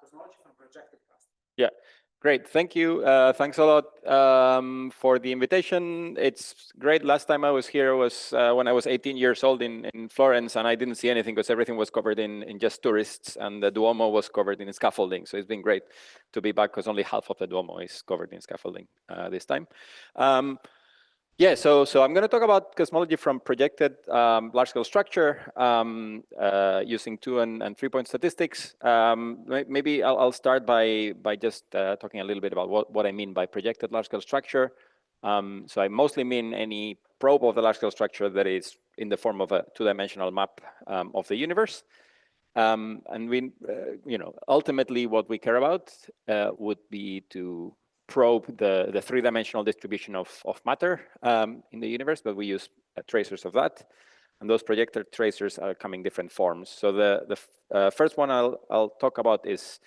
Cosmology from projected cluster. Yeah, great. Thank you. Thanks a lot for the invitation. It's great. Last time I was here was when I was 18 years old in Florence, and I didn't see anything because everything was covered in just tourists, and the Duomo was covered in scaffolding. So it's been great to be back because only half of the Duomo is covered in scaffolding this time. Yeah, so I'm going to talk about cosmology from projected large-scale structure using 2- and 3-point statistics. Maybe I'll start by just talking a little bit about what I mean by projected large-scale structure. So I mostly mean any probe of the large-scale structure that is in the form of a 2-dimensional map of the universe. And we, ultimately what we care about would be to probe the 3-dimensional distribution of matter in the universe, but we use tracers of that. And those projected tracers are coming in different forms. So the first one I'll talk about is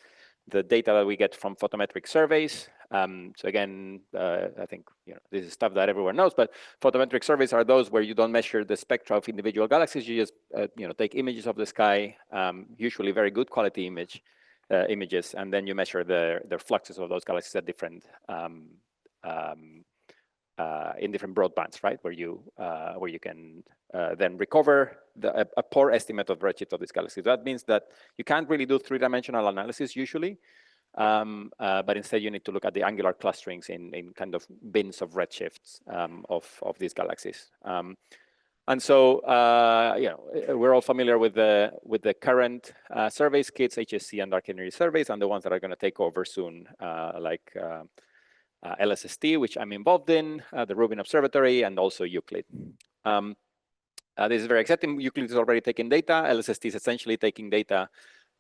the data that we get from photometric surveys. So again, I think this is stuff that everyone knows, but photometric surveys are those where you don't measure the spectra of individual galaxies. You just take images of the sky, usually very good quality images, and then you measure the fluxes of those galaxies at different in different broadbands, right? Where you can then recover a poor estimate of redshift of these galaxies. That means that you can't really do 3-dimensional analysis usually, but instead you need to look at the angular clusterings in kind of bins of redshifts of these galaxies. And so, we're all familiar with the current surveys kits, HSC and dark energy surveys, and the ones that are going to take over soon, like LSST, which I'm involved in, the Rubin Observatory, and also Euclid. This is very exciting. Euclid is already taking data. LSST is essentially taking data,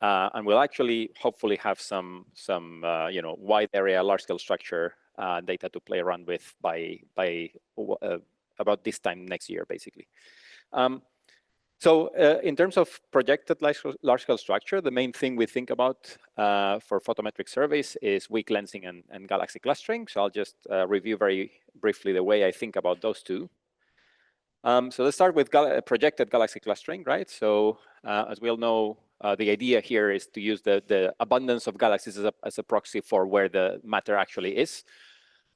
and we'll actually hopefully have some wide area large scale structure data to play around with by about this time next year, basically. So in terms of projected large-scale structure, the main thing we think about for photometric surveys is weak lensing and galaxy clustering. So I'll just review very briefly the way I think about those two. So let's start with projected galaxy clustering, right? So as we all know, the idea here is to use the abundance of galaxies as a proxy for where the matter actually is.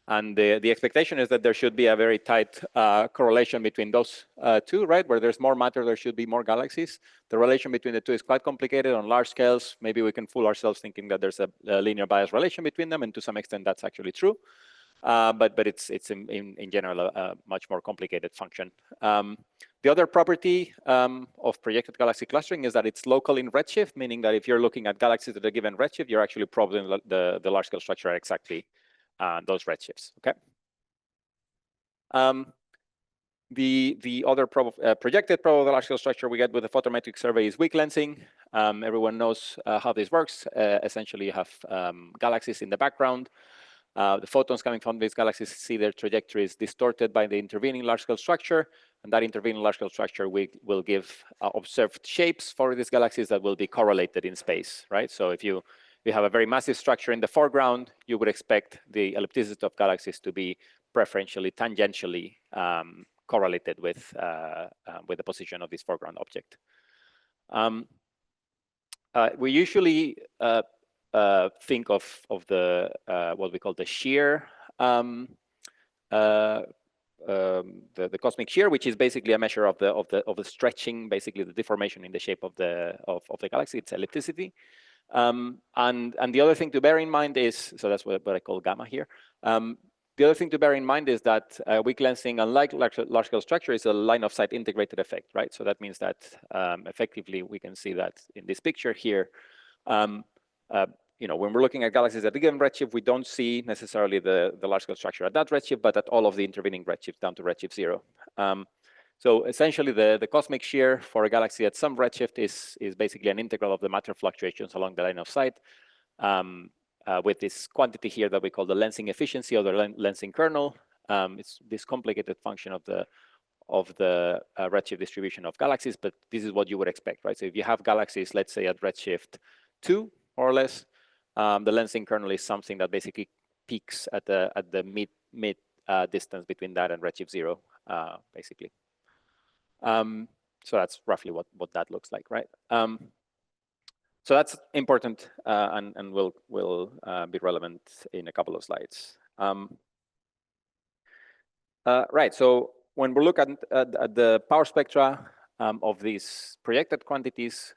And the expectation is that there should be a very tight correlation between those two, right? Where there's more matter, there should be more galaxies. The relation between the two is quite complicated on large scales. Maybe we can fool ourselves thinking that there's a linear bias relation between them, and to some extent that's actually true. But it's in general a much more complicated function. The other property of projected galaxy clustering is that it's local in redshift, meaning that if you're looking at galaxies at a given redshift, you're actually probing the large scale structure at exactly those redshifts, okay? The other projected probe of the large scale structure we get with the photometric survey is weak lensing. Everyone knows how this works. Essentially, you have galaxies in the background. The photons coming from these galaxies see their trajectories distorted by the intervening large scale structure, and that intervening large scale structure will give observed shapes for these galaxies that will be correlated in space, right? So if you have a very massive structure in the foreground, you would expect the ellipticity of galaxies to be preferentially tangentially correlated with the position of this foreground object. We usually think of the what we call the shear, the cosmic shear, which is basically a measure of the stretching, basically the deformation in the shape of the galaxy, its ellipticity. And the other thing to bear in mind is, so that's what I call gamma here. The other thing to bear in mind is that weak lensing, unlike large scale structure, is a line of sight integrated effect, right? So that means that effectively we can see that in this picture here. When we're looking at galaxies at a given redshift, we don't see necessarily the large scale structure at that redshift, but at all of the intervening redshifts down to redshift 0. So essentially, the cosmic shear for a galaxy at some redshift is basically an integral of the matter fluctuations along the line of sight, with this quantity here that we call the lensing efficiency or the lensing kernel. It's this complicated function of the redshift distribution of galaxies, but this is what you would expect, right? So if you have galaxies, let's say at redshift 2, more or less, the lensing kernel is something that basically peaks at the mid distance between that and redshift 0, basically. So that's roughly what that looks like, right? So that's important and will be relevant in a couple of slides. Right, so when we look at the power spectra of these projected quantities,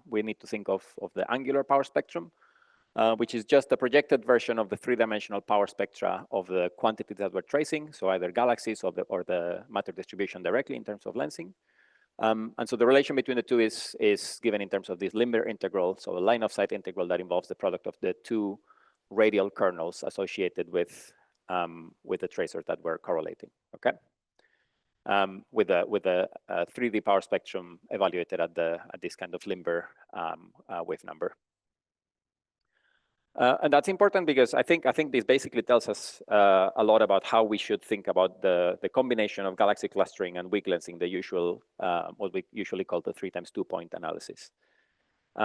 we need to think of the angular power spectrum, which is just a projected version of the three-dimensional power spectra of the quantities that we're tracing, so either galaxies or the matter distribution directly in terms of lensing. And so the relation between the two is given in terms of this Limber integral, so a line-of-sight integral that involves the product of the two radial kernels associated with the tracers that we're correlating, okay? With a 3D power spectrum evaluated at this kind of Limber wave number. And that's important because I think this basically tells us a lot about how we should think about the combination of galaxy clustering and weak lensing, the usual what we usually call the 3x2 point analysis. So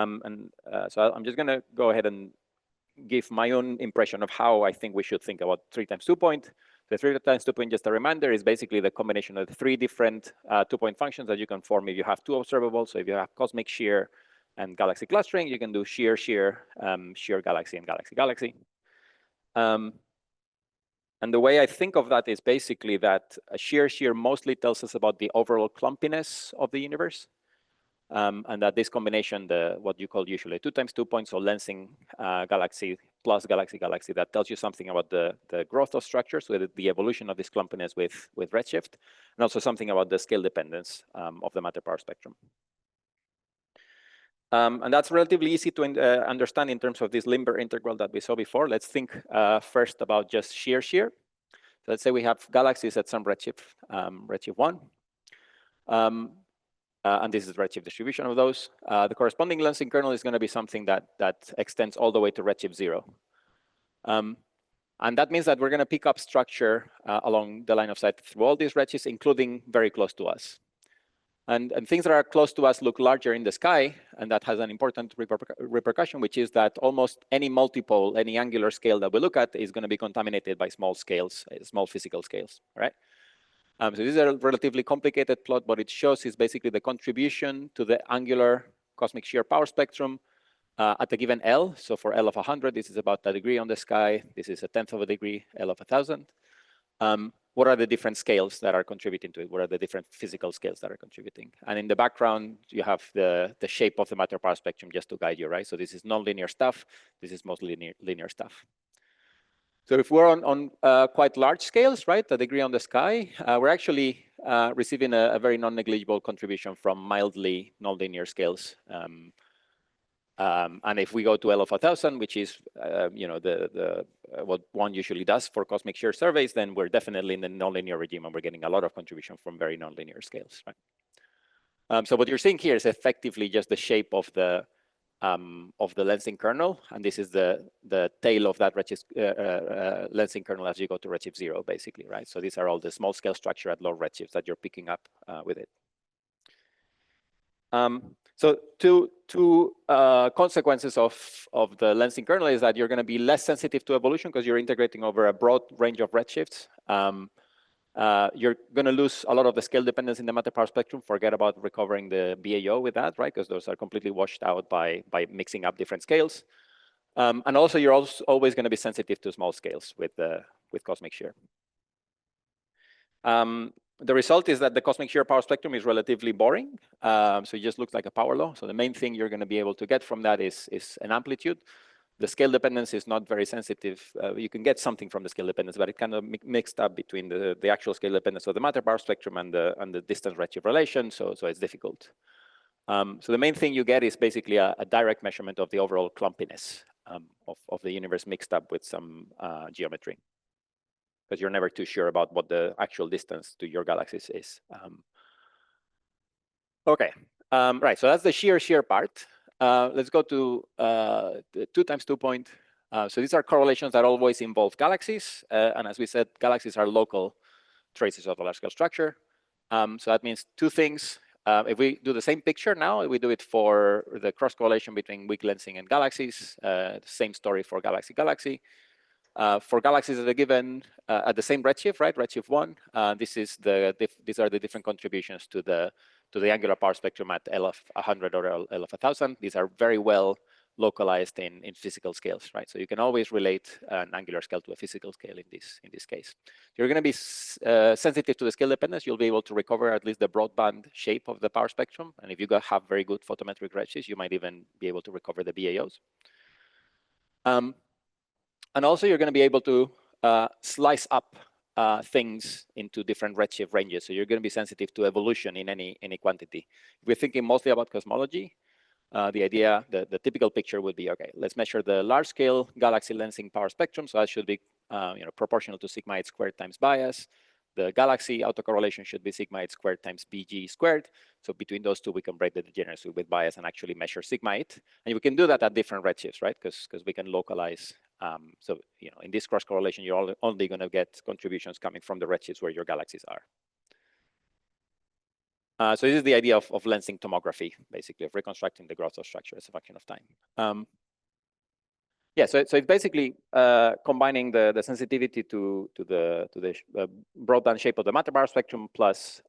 I'm just going to go ahead and give my own impression of how I think we should think about 3x2 point. The 3x2 point, just a reminder, is basically the combination of the three different 2-point functions that you can form if you have two observables. So if you have cosmic shear and galaxy clustering, you can do shear, shear, shear galaxy, and galaxy, galaxy. And the way I think of that is basically that a shear, shear mostly tells us about the overall clumpiness of the universe. And that this combination, what you call usually 2x2 points, so lensing galaxy plus galaxy, galaxy, that tells you something about the growth of structure, so the evolution of this clumpiness with redshift, and also something about the scale dependence of the matter power spectrum. And that's relatively easy to understand in terms of this Limber integral that we saw before. Let's think first about just shear, shear. So let's say we have galaxies at some redshift, redshift 1. And this is the redshift distribution of those. The corresponding lensing kernel is going to be something that extends all the way to redshift 0. And that means that we're going to pick up structure along the line of sight through all these redshifts, including very close to us. And things that are close to us look larger in the sky, and that has an important repercussion, which is that almost any multipole, any angular scale that we look at is going to be contaminated by small scales, small physical scales, right? So this is a relatively complicated plot. What it shows is basically the contribution to the angular cosmic shear power spectrum at a given L. So for L of 100, this is about a degree on the sky. This is 1/10 of a degree, L of 1,000. What are the different scales that are contributing to it? What are the different physical scales that are contributing? And in the background, you have the shape of the matter power spectrum just to guide you, right? So this is nonlinear stuff. This is mostly linear stuff. So if we're on quite large scales, right, a degree on the sky, we're actually receiving a very non-negligible contribution from mildly nonlinear scales. And if we go to L of 1,000, which is what one usually does for cosmic shear surveys, then we're definitely in the nonlinear regime, and we're getting a lot of contribution from very nonlinear scales, right? So what you're seeing here is effectively just the shape of the lensing kernel, and this is the tail of that redshift lensing kernel as you go to redshift 0, basically, right? So these are all the small scale structure at low redshifts that you're picking up with it. So two consequences of the lensing kernel is that you're going to be less sensitive to evolution because you're integrating over a broad range of redshifts. You're going to lose a lot of the scale dependence in the matter power spectrum. Forget about recovering the BAO with that, right? Because those are completely washed out by mixing up different scales. And also, you're always going to be sensitive to small scales with cosmic shear. The result is that the cosmic shear power spectrum is relatively boring. So it just looks like a power law. So the main thing you're going to be able to get from that is an amplitude. The scale dependence is not very sensitive. You can get something from the scale dependence, but it kind of mixed up between the actual scale dependence of the matter power spectrum and the distance redshift relation. So it's difficult. So the main thing you get is basically a direct measurement of the overall clumpiness of the universe mixed up with some geometry, because you're never too sure about what the actual distance to your galaxies is. Okay, right. So that's the shear part. Let's go to the 2x2 point. So these are correlations that always involve galaxies. And as we said, galaxies are local traces of the large scale structure. So that means two things. If we do the same picture now, we do it for the cross correlation between weak lensing and galaxies. Same story for galaxy, galaxy. For galaxies that are given at the same redshift, right? Redshift 1. These are the different contributions to the to the angular power spectrum at L of 100 or L of 1000. These are very well localized in physical scales, right? So you can always relate an angular scale to a physical scale in this case. You're going to be sensitive to the scale dependence. You'll be able to recover at least the broadband shape of the power spectrum. And if you have very good photometric redshifts, you might even be able to recover the BAOs. And also, you're going to be able to slice up things into different redshift ranges. So you're going to be sensitive to evolution in any quantity. If we're thinking mostly about cosmology, the idea, the typical picture would be, okay, let's measure the large-scale galaxy lensing power spectrum. So that should be proportional to sigma 8 squared times bias. The galaxy autocorrelation should be sigma 8 squared times BG squared. So between those two, we can break the degeneracy with bias and actually measure sigma 8. And we can do that at different redshifts, right? Because we can localize. So in this cross correlation, you're only going to get contributions coming from the redshifts where your galaxies are. So this is the idea of lensing tomography, basically, of reconstructing the growth of structure as a function of time. Yeah, so it's basically combining the sensitivity to the broadband shape of the matter power spectrum plus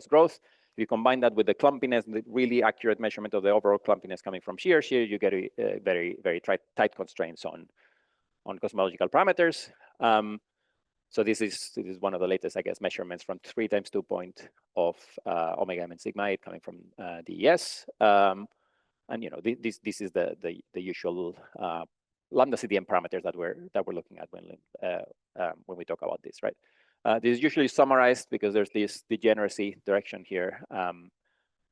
growth. If you combine that with the clumpiness, the really accurate measurement of the overall clumpiness coming from shear, you get a very, very tight constraints on cosmological parameters. So this is one of the latest, I guess, measurements from 3 times 2 point of omega m and sigma 8 coming from DES. And this is the usual lambda CDM parameters that we're looking at when we talk about this, right? This is usually summarized because there's this degeneracy direction here.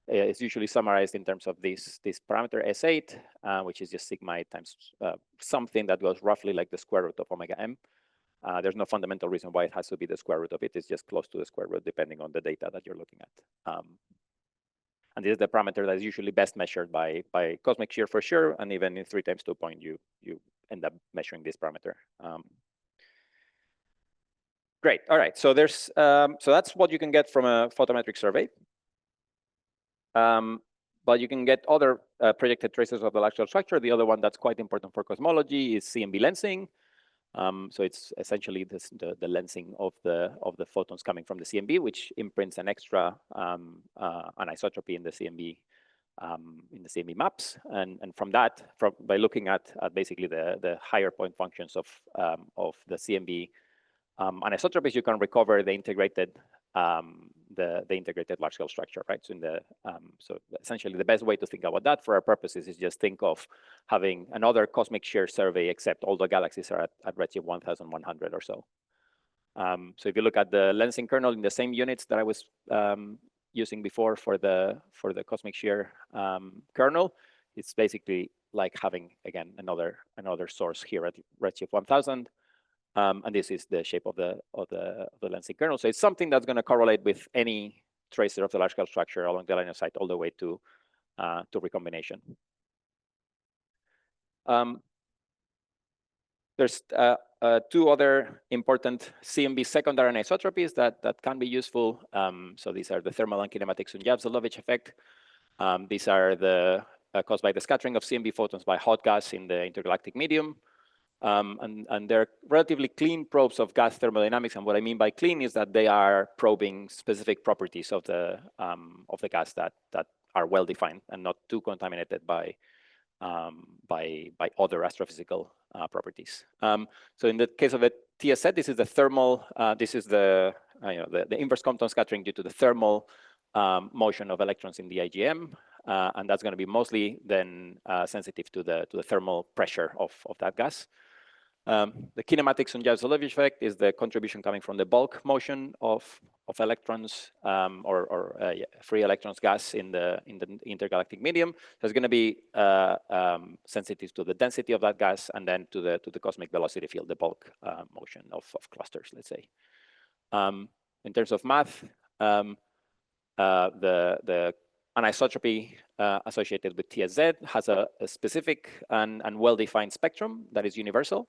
It's usually summarized in terms of this parameter S8, which is just sigma 8 times something that goes roughly like the square root of omega m. There's no fundamental reason why it has to be the square root of it. It's just close to the square root, depending on the data that you're looking at. And this is the parameter that is usually best measured by cosmic shear for sure. And even in 3 times 2 point, you end up measuring this parameter. Great. All right. So there's so that's what you can get from a photometric survey. But you can get other projected traces of the large scale structure. The other one that's quite important for cosmology is CMB lensing. So it's essentially the lensing of the photons coming from the CMB, which imprints an extra anisotropy in the CMB maps, and from that, by looking at basically the higher point functions of the CMB anisotropies, you can recover the integrated large scale structure, right? So so essentially the best way to think about that for our purposes is just think of having another cosmic shear survey, except all the galaxies are at redshift 1100 or so. So if you look at the lensing kernel in the same units that I was using before for the cosmic shear kernel, it's basically like having again another source here at redshift 1000. And this is the shape of the lensing kernel. So it's something that's going to correlate with any tracer of the large scale structure along the line of sight all the way to recombination. There's 2 other important CMB secondary anisotropies that can be useful. So these are the thermal and kinematic Sunyaev-Zeldovich effect. These are caused by the scattering of CMB photons by hot gas in the intergalactic medium. And they're relatively clean probes of gas thermodynamics. And what I mean by clean is that they are probing specific properties of the gas that are well defined and not too contaminated by other astrophysical properties. So in the case of a TSZ, this is the thermal. This is the inverse Compton scattering due to the thermal motion of electrons in the IgM. And that's going to be mostly then sensitive to the thermal pressure of that gas. The kinematic Sunyaev-Zeldovich effect is the contribution coming from the bulk motion of electrons or free electrons gas in the intergalactic medium. So it's going to be sensitive to the density of that gas and then to the cosmic velocity field, the bulk motion of clusters, let's say. In terms of math, the anisotropy associated with TSZ has a specific and well-defined spectrum that is universal.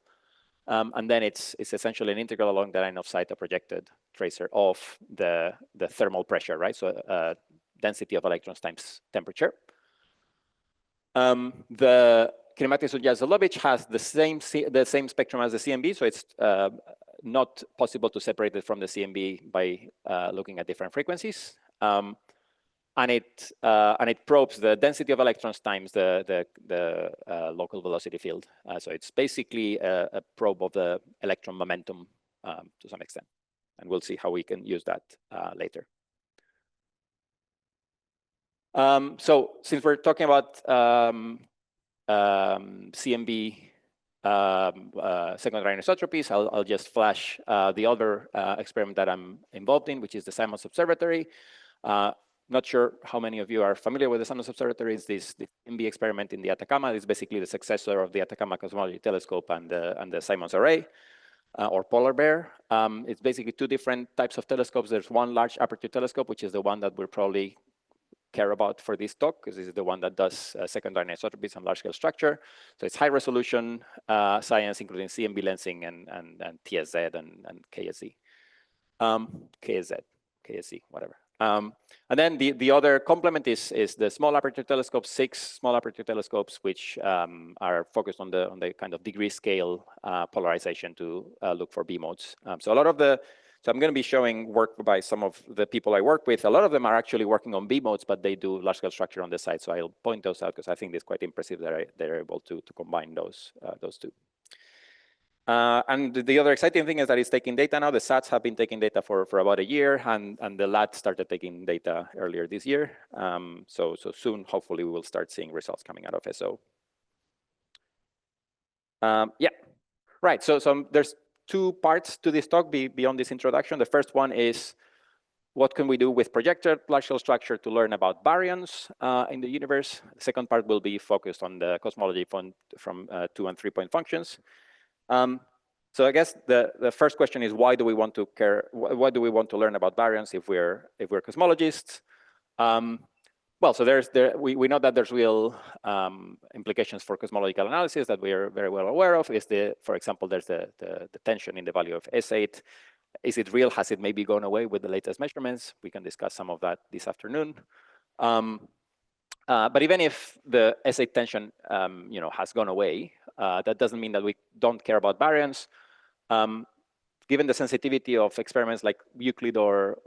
And then it's essentially an integral along the line of sight, a projected tracer of the thermal pressure, right? So density of electrons times temperature. The kinematic Sunyaev-Zeldovich has the same spectrum as the CMB, so it's not possible to separate it from the CMB by looking at different frequencies. and it probes the density of electrons times the local velocity field. So it's basically a probe of the electron momentum to some extent, and we'll see how we can use that later. So since we're talking about CMB secondary anisotropies, I'll just flash the other experiment that I'm involved in, which is the Simons Observatory. Not sure how many of you are familiar with the Simons Observatory. It's this CMB experiment in the Atacama. It's basically the successor of the Atacama Cosmology Telescope and the Simons Array, or Polar Bear. It's basically two different types of telescopes. There's one large aperture telescope, which is the one that we'll probably care about for this talk, because this is the one that does secondary anisotropies and large-scale structure. So it's high-resolution science, including CMB lensing and TSZ and KSZ. KSZ, whatever. And then the other complement is the small aperture telescopes, 6 small aperture telescopes, which are focused on the kind of degree scale polarization to look for B modes. So I'm going to be showing work by some of the people I work with. A lot of them are actually working on B modes, but they do large scale structure on the side. So I'll point those out because I think it's quite impressive that they're able to combine those two. And the other exciting thing is that it's taking data now. The SATs have been taking data for about a year, and the LAT started taking data earlier this year. So soon, hopefully, we will start seeing results coming out of SO. Yeah, right. So there's 2 parts to this talk beyond this introduction. The first one is what can we do with projected large-scale structure to learn about baryons in the universe. The second part will be focused on the cosmology from 2- and 3-point functions. So I guess the first question is, why do we want to care? Why do we want to learn about baryons if we're cosmologists? Well, so we know that there's real implications for cosmological analysis that we are very well aware of. For example, there's the tension in the value of S8. Is it real? Has it maybe gone away with the latest measurements? We can discuss some of that this afternoon. But even if the S8 tension has gone away, that doesn't mean that we don't care about baryons. Given the sensitivity of experiments like Euclid or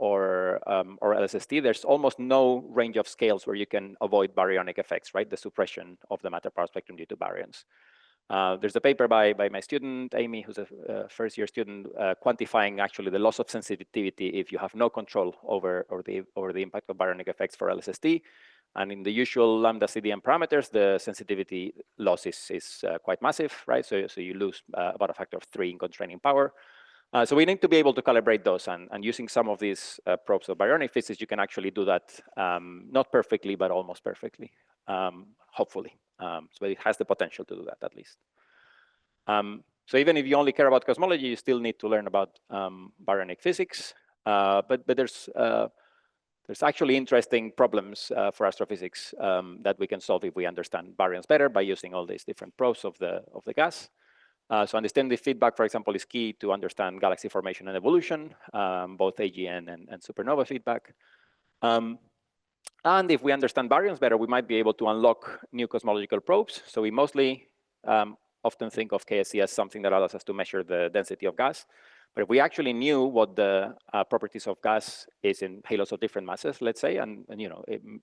LSST, there's almost no range of scales where you can avoid baryonic effects, right? The suppression of the matter power spectrum due to baryons. There's a paper by my student, Amy, who's a first-year student, quantifying actually the loss of sensitivity if you have no control over the impact of baryonic effects for LSST. And in the usual lambda CDM parameters, the sensitivity loss is quite massive, right? So you lose about a factor of 3 in constraining power. So we need to be able to calibrate those, and using some of these probes of baryonic physics, you can actually do that, not perfectly, but almost perfectly, hopefully. So it has the potential to do that, at least. So even if you only care about cosmology, you still need to learn about baryonic physics. But there's actually interesting problems for astrophysics that we can solve if we understand baryons better by using all these different probes of the gas. So understanding the feedback, for example, is key to understand galaxy formation and evolution, both AGN and supernova feedback. And if we understand baryons better, we might be able to unlock new cosmological probes. So we mostly often think of KSC as something that allows us to measure the density of gas. But if we actually knew what the properties of gas is in halos of different masses, let's say, and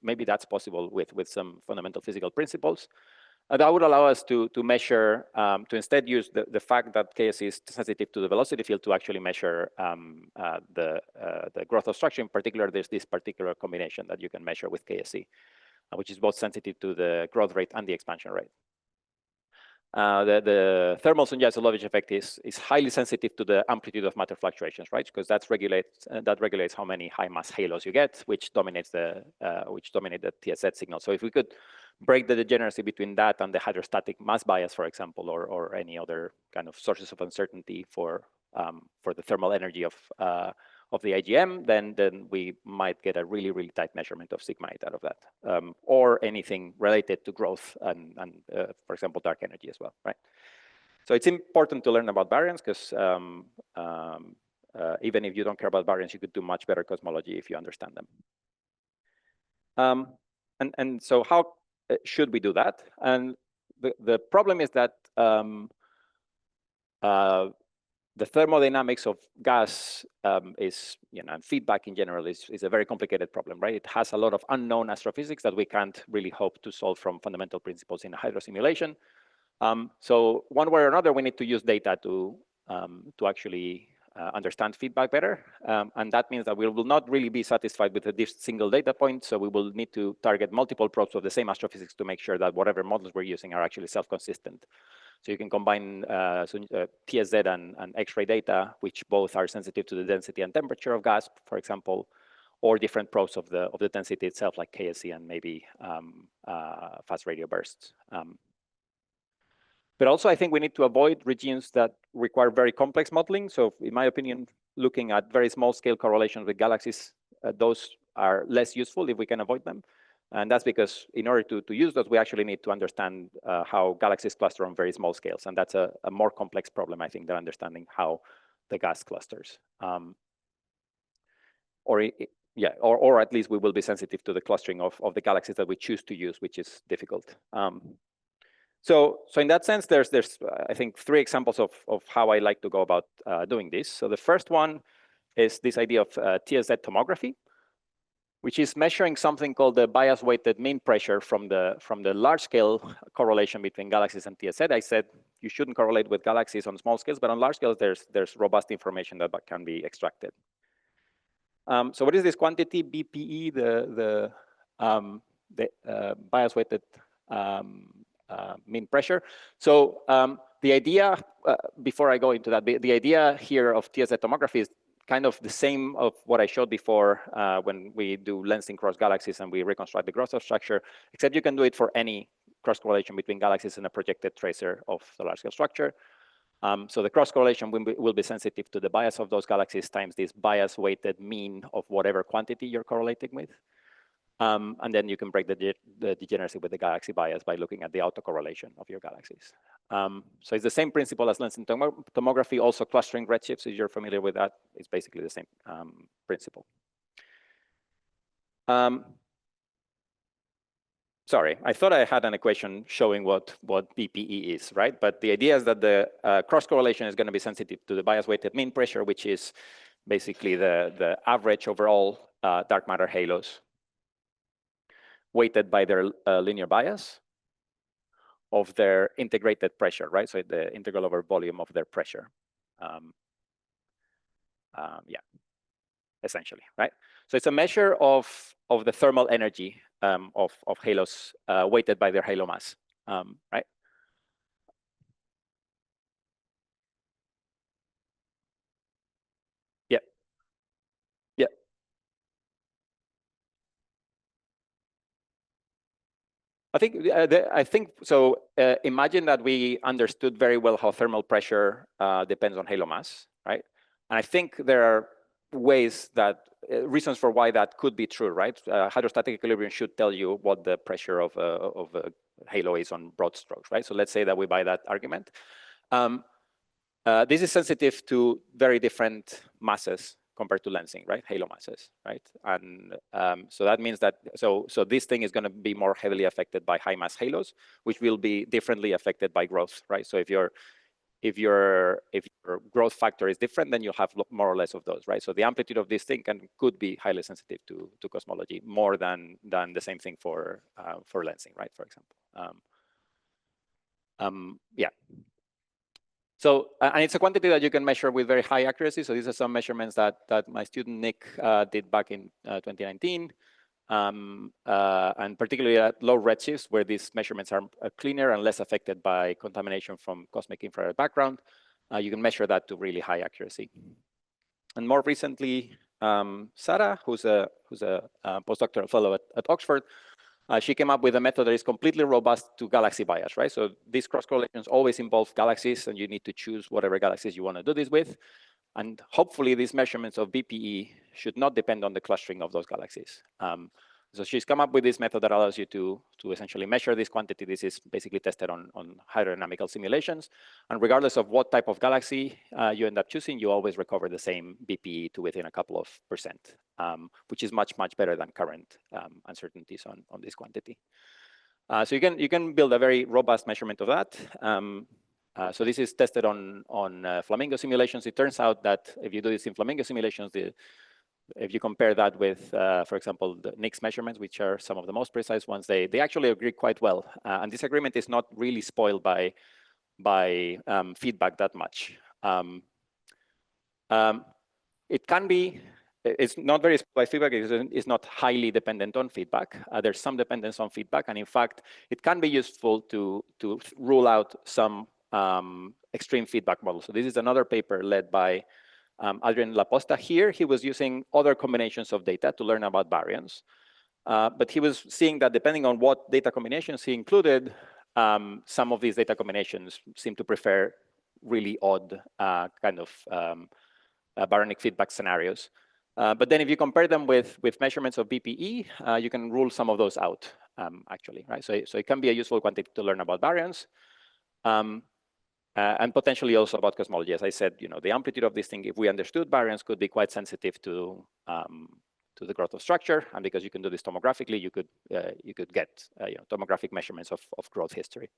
maybe that's possible with some fundamental physical principles, that would allow us to measure, to instead use the fact that KSC is sensitive to the velocity field to actually measure the growth of structure. In particular, there's this particular combination that you can measure with KSC, which is both sensitive to the growth rate and the expansion rate. The thermal Sunyaev-Solovich effect is highly sensitive to the amplitude of matter fluctuations, right? Because that regulates how many high mass halos you get, which dominate the TSZ signal. So if we could break the degeneracy between that and the hydrostatic mass bias, for example, or any other kind of sources of uncertainty for the thermal energy of the IgM, then we might get a really, really tight measurement of sigma 8 out of that, or anything related to growth and for example, dark energy as well, right? So it's important to learn about baryons because even if you don't care about baryons, you could do much better cosmology if you understand them. And so how should we do that? And the problem is that the thermodynamics of gas is, and feedback in general is a very complicated problem, right? It has a lot of unknown astrophysics that we can't really hope to solve from fundamental principles in a hydro simulation. So one way or another, we need to use data to actually understand feedback better. And that means that we will not really be satisfied with a single data point. So we will need to target multiple probes of the same astrophysics to make sure that whatever models we're using are actually self-consistent. So you can combine TSZ and X-ray data, which both are sensitive to the density and temperature of gas, for example, or different probes of the density itself, like KSE and maybe fast radio bursts. But also, I think we need to avoid regimes that require very complex modeling. So in my opinion, looking at very small scale correlations with galaxies, those are less useful if we can avoid them. And that's because in order to use those, we actually need to understand how galaxies cluster on very small scales. And that's a more complex problem, I think, than understanding how the gas clusters. Or at least we will be sensitive to the clustering of the galaxies that we choose to use, which is difficult. So in that sense, there's I think 3 examples of how I like to go about doing this. So the first one is this idea of TSZ tomography, which is measuring something called the bias-weighted mean pressure from the large-scale correlation between galaxies and TSZ. I said you shouldn't correlate with galaxies on small scales, but on large scales, there's robust information that can be extracted. So what is this quantity, BPE, the bias-weighted mean pressure? So the idea, before I go into that, the idea here of TSZ tomography is kind of the same of what I showed before when we do lensing cross galaxies and we reconstruct the Grotov structure, except you can do it for any cross correlation between galaxies and a projected tracer of the large scale structure. So the cross correlation will be sensitive to the bias of those galaxies times this bias weighted mean of whatever quantity you're correlating with. And then you can break the degeneracy with the galaxy bias by looking at the autocorrelation of your galaxies. So it's the same principle as lensing tomography, also clustering redshifts, if you're familiar with that. It's basically the same principle. Sorry, I thought I had an equation showing what BPE is, right? But the idea is that the cross correlation is going to be sensitive to the bias-weighted mean pressure, which is basically the average overall dark matter halos weighted by their linear bias of their integrated pressure, right? So the integral over volume of their pressure. Yeah, essentially, right? So it's a measure of the thermal energy of halos weighted by their halo mass, right? Yeah. Yeah. I think so. Imagine that we understood very well how thermal pressure depends on halo mass, right? And I think there are ways that reasons for why that could be true, right? Hydrostatic equilibrium should tell you what the pressure of a halo is on broad strokes, right? So let's say that we buy that argument. This is sensitive to very different masses compared to lensing, right? Halo masses, right? And so that means that so this thing is going to be more heavily affected by high mass halos, which will be differently affected by growth, right? So if your growth factor is different, then you'll have more or less of those, right? So the amplitude of this thing could be highly sensitive to cosmology, more than the same thing for lensing, right? For example, yeah. So, and it's a quantity that you can measure with very high accuracy. So these are some measurements that my student Nick did back in 2019. And particularly at low redshifts, where these measurements are cleaner and less affected by contamination from cosmic infrared background, you can measure that to really high accuracy. And more recently, Sarah, who's a postdoctoral fellow at Oxford, she came up with a method that is completely robust to galaxy bias, right? So these cross correlations always involve galaxies, and you need to choose whatever galaxies you want to do this with. And hopefully these measurements of BPE should not depend on the clustering of those galaxies. So she's come up with this method that allows you to essentially measure this quantity. This is basically tested on hydrodynamical simulations. And regardless of what type of galaxy you end up choosing, you always recover the same BPE to within a couple of percent, which is much, much better than current uncertainties on this quantity. So you can build a very robust measurement of that. So this is tested on flamingo simulations. It turns out that if you do this in flamingo simulations, if you compare that with, for example, the NICS measurements, which are some of the most precise ones, they actually agree quite well. And this agreement is not really spoiled by feedback that much. It can be, it's not very spoiled by feedback, it's not highly dependent on feedback. There's some dependence on feedback, and in fact, it can be useful to rule out some extreme feedback models. So this is another paper led by Adrian Laposta. Here, he was using other combinations of data to learn about baryons. But he was seeing that depending on what data combinations he included, some of these data combinations seem to prefer really odd kind of baryonic feedback scenarios. But then if you compare them with measurements of BPE, you can rule some of those out, actually, right? So it can be a useful quantity to learn about baryons. And potentially also about cosmology. As I said, the amplitude of this thing, if we understood baryons, could be quite sensitive to the growth of structure. And because you can do this tomographically, you could get tomographic measurements of growth history.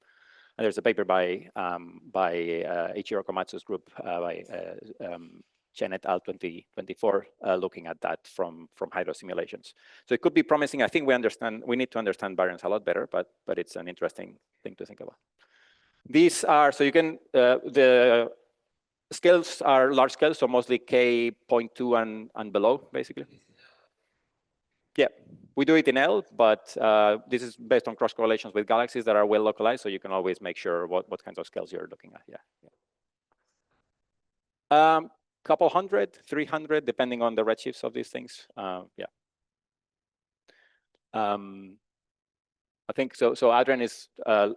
And there's a paper by Ichiro Komatsu's group, by Chen et al. 2024, looking at that from hydro simulations. So it could be promising. I think we need to understand baryons a lot better, but it's an interesting thing to think about. These are, so you can, the scales are large scales, so mostly K.2 and below, basically. Yeah, we do it in L, but this is based on cross correlations with galaxies that are well localized, so you can always make sure what kinds of scales you're looking at. Yeah. Couple hundred, 300, depending on the redshifts of these things. Yeah. I think so. So Adrian is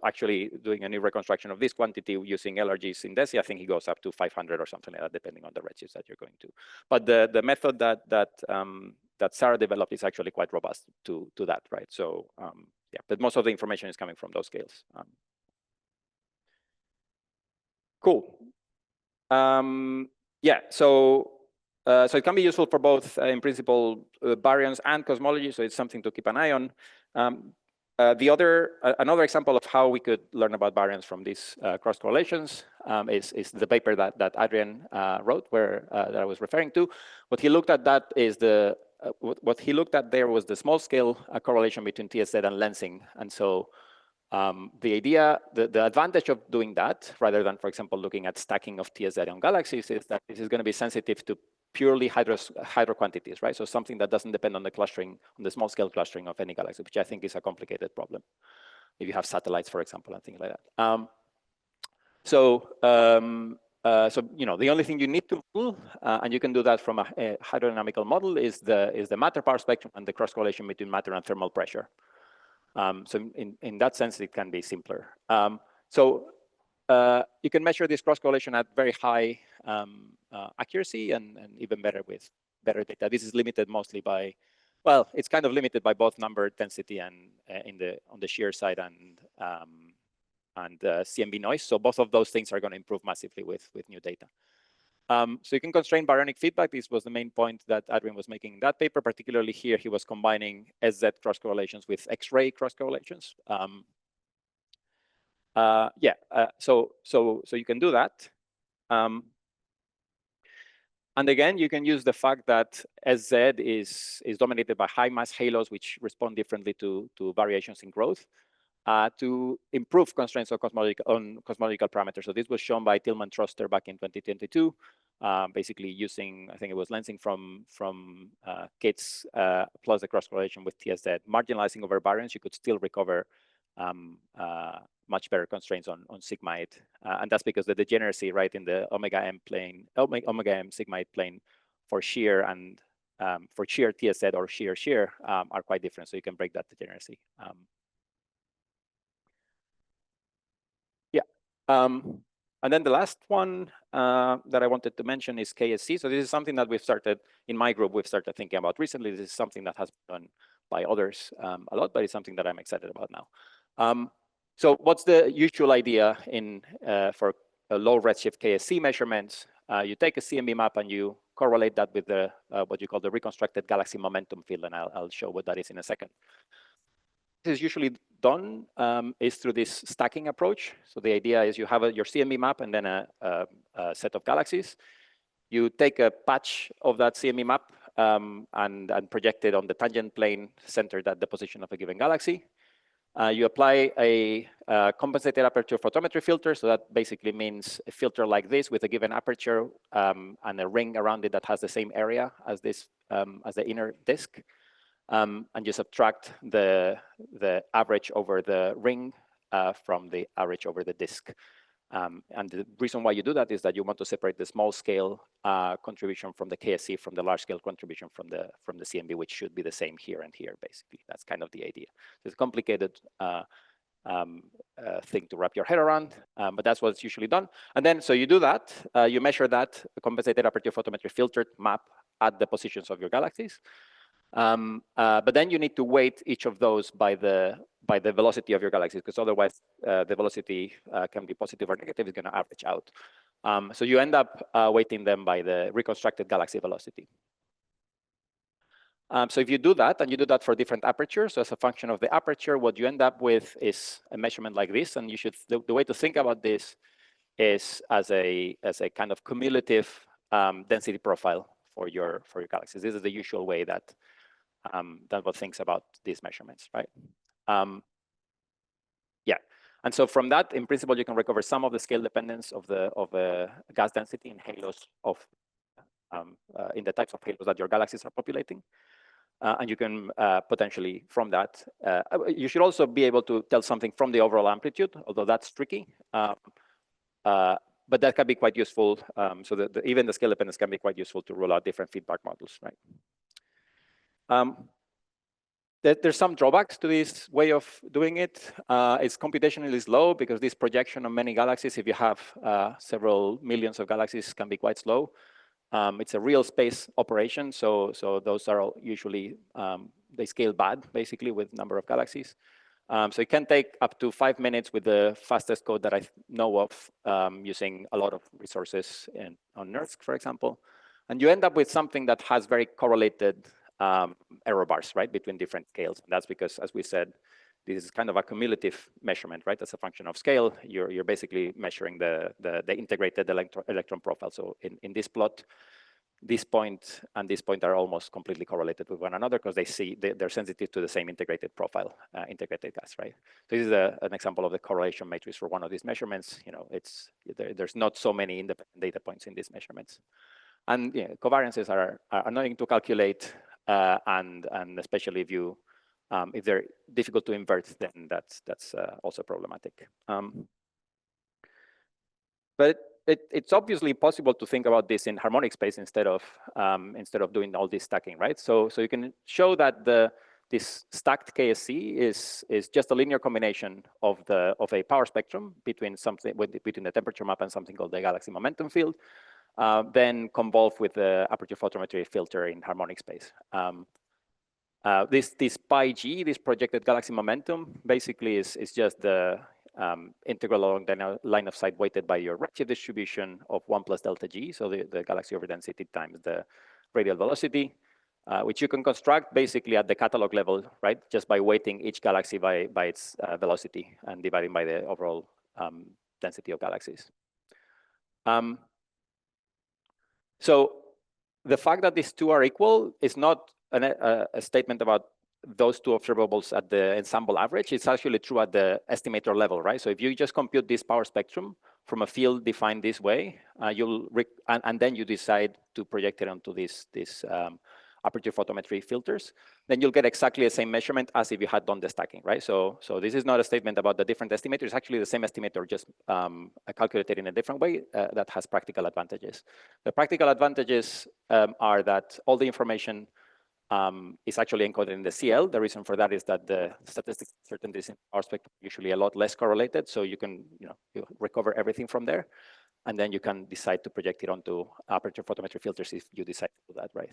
actually doing a new reconstruction of this quantity using LRGs in DESI. I think he goes up to 500 or something like that, depending on the redshifts that you're going to. But the method that Sarah developed is actually quite robust to that, right? So yeah, but most of the information is coming from those scales. Cool. Yeah. So it can be useful for both, in principle, baryons and cosmology. So it's something to keep an eye on. Another example of how we could learn about baryons from these cross correlations is the paper that Adrian wrote, that I was referring to. What he looked at what he looked at there was the small scale correlation between TSZ and lensing, and so the advantage of doing that, rather than, for example, looking at stacking of TSZ on galaxies, is that this is going to be sensitive to purely hydro quantities, right? So something that doesn't depend on the clustering, on the small scale clustering of any galaxy, which I think is a complicated problem. If you have satellites, for example, and things like that. So the only thing you need to rule, and you can do that from a hydrodynamical model, is the matter power spectrum and the cross correlation between matter and thermal pressure. So in that sense, it can be simpler. You can measure this cross correlation at very high accuracy and even better with better data. This is limited mostly by, well, it's kind of limited by both number density and on the shear side and CMB noise. So both of those things are going to improve massively with new data. So you can constrain baryonic feedback. This was the main point that Adrian was making in that paper. Particularly here, he was combining SZ cross correlations with X-ray cross correlations. So you can do that. And again, you can use the fact that SZ is dominated by high mass halos, which respond differently to variations in growth, to improve constraints on cosmological parameters. So this was shown by Tillman-Troster back in 2022, basically using, I think it was lensing from kits plus the cross correlation with TSZ. Marginalizing over baryons, you could still recover much better constraints on sigma 8. And that's because the degeneracy, right, in the omega m sigma 8 plane for shear and for shear TSZ or shear are quite different. So you can break that degeneracy. And then the last one that I wanted to mention is KSC. So this is something that we've started, in my group, we've started thinking about recently. This is something that has been done by others a lot, but it's something that I'm excited about now. So what's the usual idea for a low redshift KSC measurements? You take a CMB map and you correlate that with the what you call the reconstructed galaxy momentum field, and I'll show what that is in a second. This is usually done is through this stacking approach. So the idea is you have your CMB map and then a set of galaxies. You take a patch of that CME map and project it on the tangent plane centered at the position of a given galaxy. You apply a compensated aperture photometry filter. So that basically means a filter like this with a given aperture and a ring around it that has the same area as this as the inner disk. And you subtract the average over the ring from the average over the disk. And the reason why you do that is that you want to separate the small scale contribution from the KSC from the large scale contribution from the CMB, which should be the same here and here, basically. That's kind of the idea. So it's a complicated thing to wrap your head around, but that's what's usually done. And then, so you do that, you measure that compensated aperture photometry filtered map at the positions of your galaxies. But then you need to weight each of those by the velocity of your galaxies, because otherwise the velocity can be positive or negative. It's going to average out. So you end up weighting them by the reconstructed galaxy velocity. So if you do that, and you do that for different apertures, so as a function of the aperture, what you end up with is a measurement like this. And you should the way to think about this is as a kind of cumulative density profile for your galaxies. This is the usual way that one thinks about these measurements, right? Yeah, and so from that, in principle, you can recover some of the scale dependence of the gas density in halos of in the types of halos that your galaxies are populating, and you can potentially from that. You should also be able to tell something from the overall amplitude, although that's tricky. But that can be quite useful. So even the scale dependence can be quite useful to rule out different feedback models, right? There's some drawbacks to this way of doing it. It's computationally slow because this projection of many galaxies, if you have several millions of galaxies, can be quite slow. It's a real space operation, so those are all usually, they scale bad, basically, with number of galaxies. So it can take up to 5 minutes with the fastest code that I know of, using a lot of resources on NERSC, for example. And you end up with something that has very correlated error bars, right, between different scales. And that's because, as we said, this is kind of a cumulative measurement, right? As a function of scale, you're basically measuring the integrated electron profile. So in this plot, this point and this point are almost completely correlated with one another because they're sensitive to the same integrated profile, integrated gas, right? So this is an example of the correlation matrix for one of these measurements. You know, there's not so many independent data points in these measurements, and covariances are annoying to calculate, and especially if they're difficult to invert, then that's also problematic. But it's obviously possible to think about this in harmonic space instead of doing all this stacking, right? So you can show that this stacked KSC is just a linear combination of a power spectrum between the temperature map and something called the galaxy momentum field, then convolved with the aperture photometry filter in harmonic space. This pi g, this projected galaxy momentum, basically is just the integral along the line of sight weighted by your redshift distribution of 1 plus delta g, so the galaxy over density times the radial velocity, which you can construct basically at the catalog level, right? Just by weighting each galaxy by its velocity and dividing by the overall density of galaxies. So the fact that these two are equal is not a statement about those two observables at the ensemble average. It's actually true at the estimator level, right? So if you just compute this power spectrum from a field defined this way, and then you decide to project it onto these aperture photometry filters, then you'll get exactly the same measurement as if you had done the stacking, right? So this is not a statement about the different estimators. It's actually the same estimator, just calculated in a different way that has practical advantages. The practical advantages are that all the information is actually encoded in the CL. The reason for that is that the statistical certainties in our spectrum are usually a lot less correlated, so you can you recover everything from there, and then you can decide to project it onto aperture photometry filters if you decide to do that, right?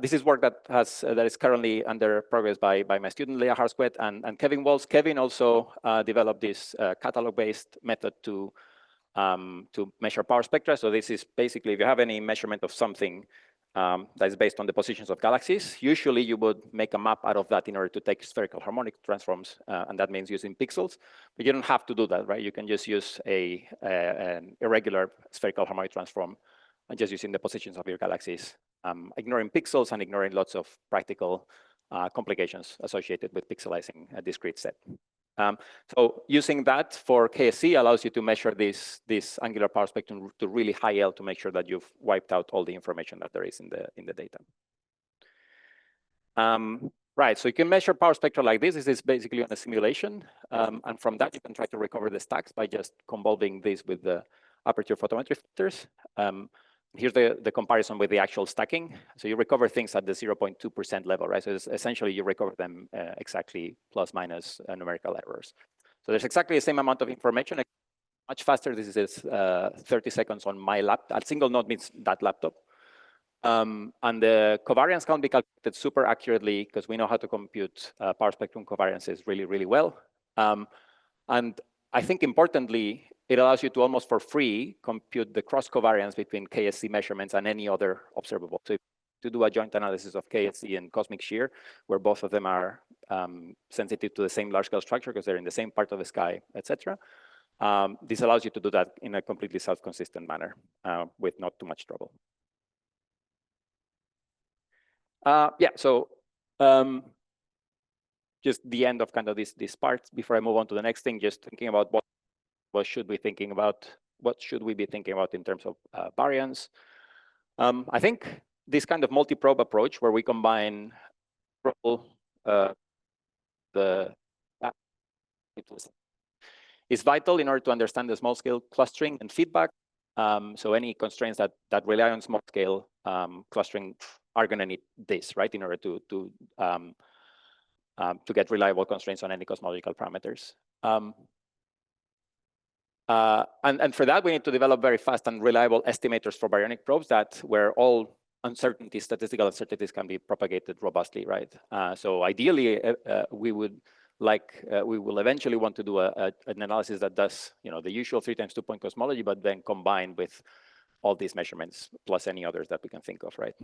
This is work that is currently under progress by my student Leah Harsquet and Kevin Walls. Kevin also developed this catalog-based method to measure power spectra. So this is basically, if you have any measurement of something, that is based on the positions of galaxies. Usually you would make a map out of that in order to take spherical harmonic transforms, and that means using pixels. But you don't have to do that, right? You can just use an irregular spherical harmonic transform and just using the positions of your galaxies, ignoring pixels and ignoring lots of practical complications associated with pixelizing a discrete set. So using that for KSC allows you to measure this angular power spectrum to really high L to make sure that you've wiped out all the information that there is in the data. Right, so you can measure power spectra like this. This is basically on a simulation. And from that, you can try to recover the stacks by just convolving this with the aperture photometry filters. Here's the comparison with the actual stacking. So you recover things at the 0.2% level, right? So essentially you recover them exactly plus minus numerical errors. So there's exactly the same amount of information, much faster. This is 30 seconds on my laptop. A single node means that laptop. And the covariance can be calculated super accurately because we know how to compute power spectrum covariances really, really well. And I think importantly, it allows you to almost for free compute the cross covariance between KSC measurements and any other observable. So to do a joint analysis of KSC and cosmic shear, where both of them are sensitive to the same large scale structure because they're in the same part of the sky, etc. This allows you to do that in a completely self-consistent manner with not too much trouble. Yeah, so just the end of kind of this part before I move on to the next thing, just thinking about what should we be thinking about in terms of variance. I think this kind of multi-probe approach where we combine is vital in order to understand the small scale clustering and feedback. So any constraints that rely on small scale clustering are going to need this, right, in order to get reliable constraints on any cosmological parameters. And for that, we need to develop very fast and reliable estimators for baryonic probes where all statistical uncertainties can be propagated robustly, right? So ideally, we will eventually want to do an analysis that does, the usual 3 times 2 point cosmology, but then combined with all these measurements plus any others that we can think of, right?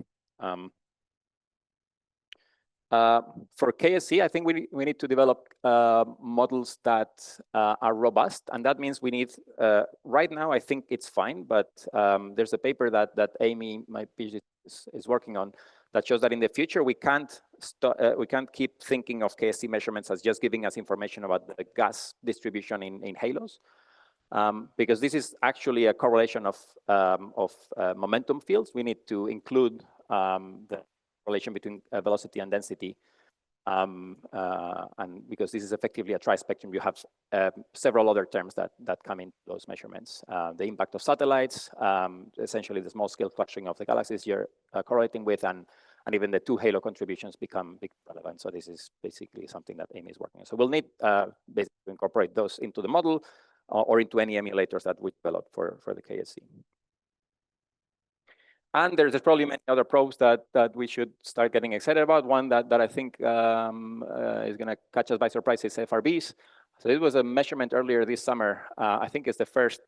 For KSC, I think we need to develop models that are robust, and that means we need. Right now, I think it's fine, but there's a paper that Amy, my PhD, is working on that shows that in the future we can't keep thinking of KSC measurements as just giving us information about the gas distribution in halos, because this is actually a correlation of momentum fields. We need to include the relation between velocity and density, and because this is effectively a tri-spectrum, you have several other terms that come into those measurements. The impact of satellites, essentially the small scale clustering of the galaxies you're correlating with, and even the 2 halo contributions become relevant. So this is basically something that Amy is working on. So we'll need basically to incorporate those into the model or into any emulators that we develop for the KSC. And there's probably many other probes that we should start getting excited about. One that I think is going to catch us by surprise is FRBs. So it was a measurement earlier this summer. I think it's the first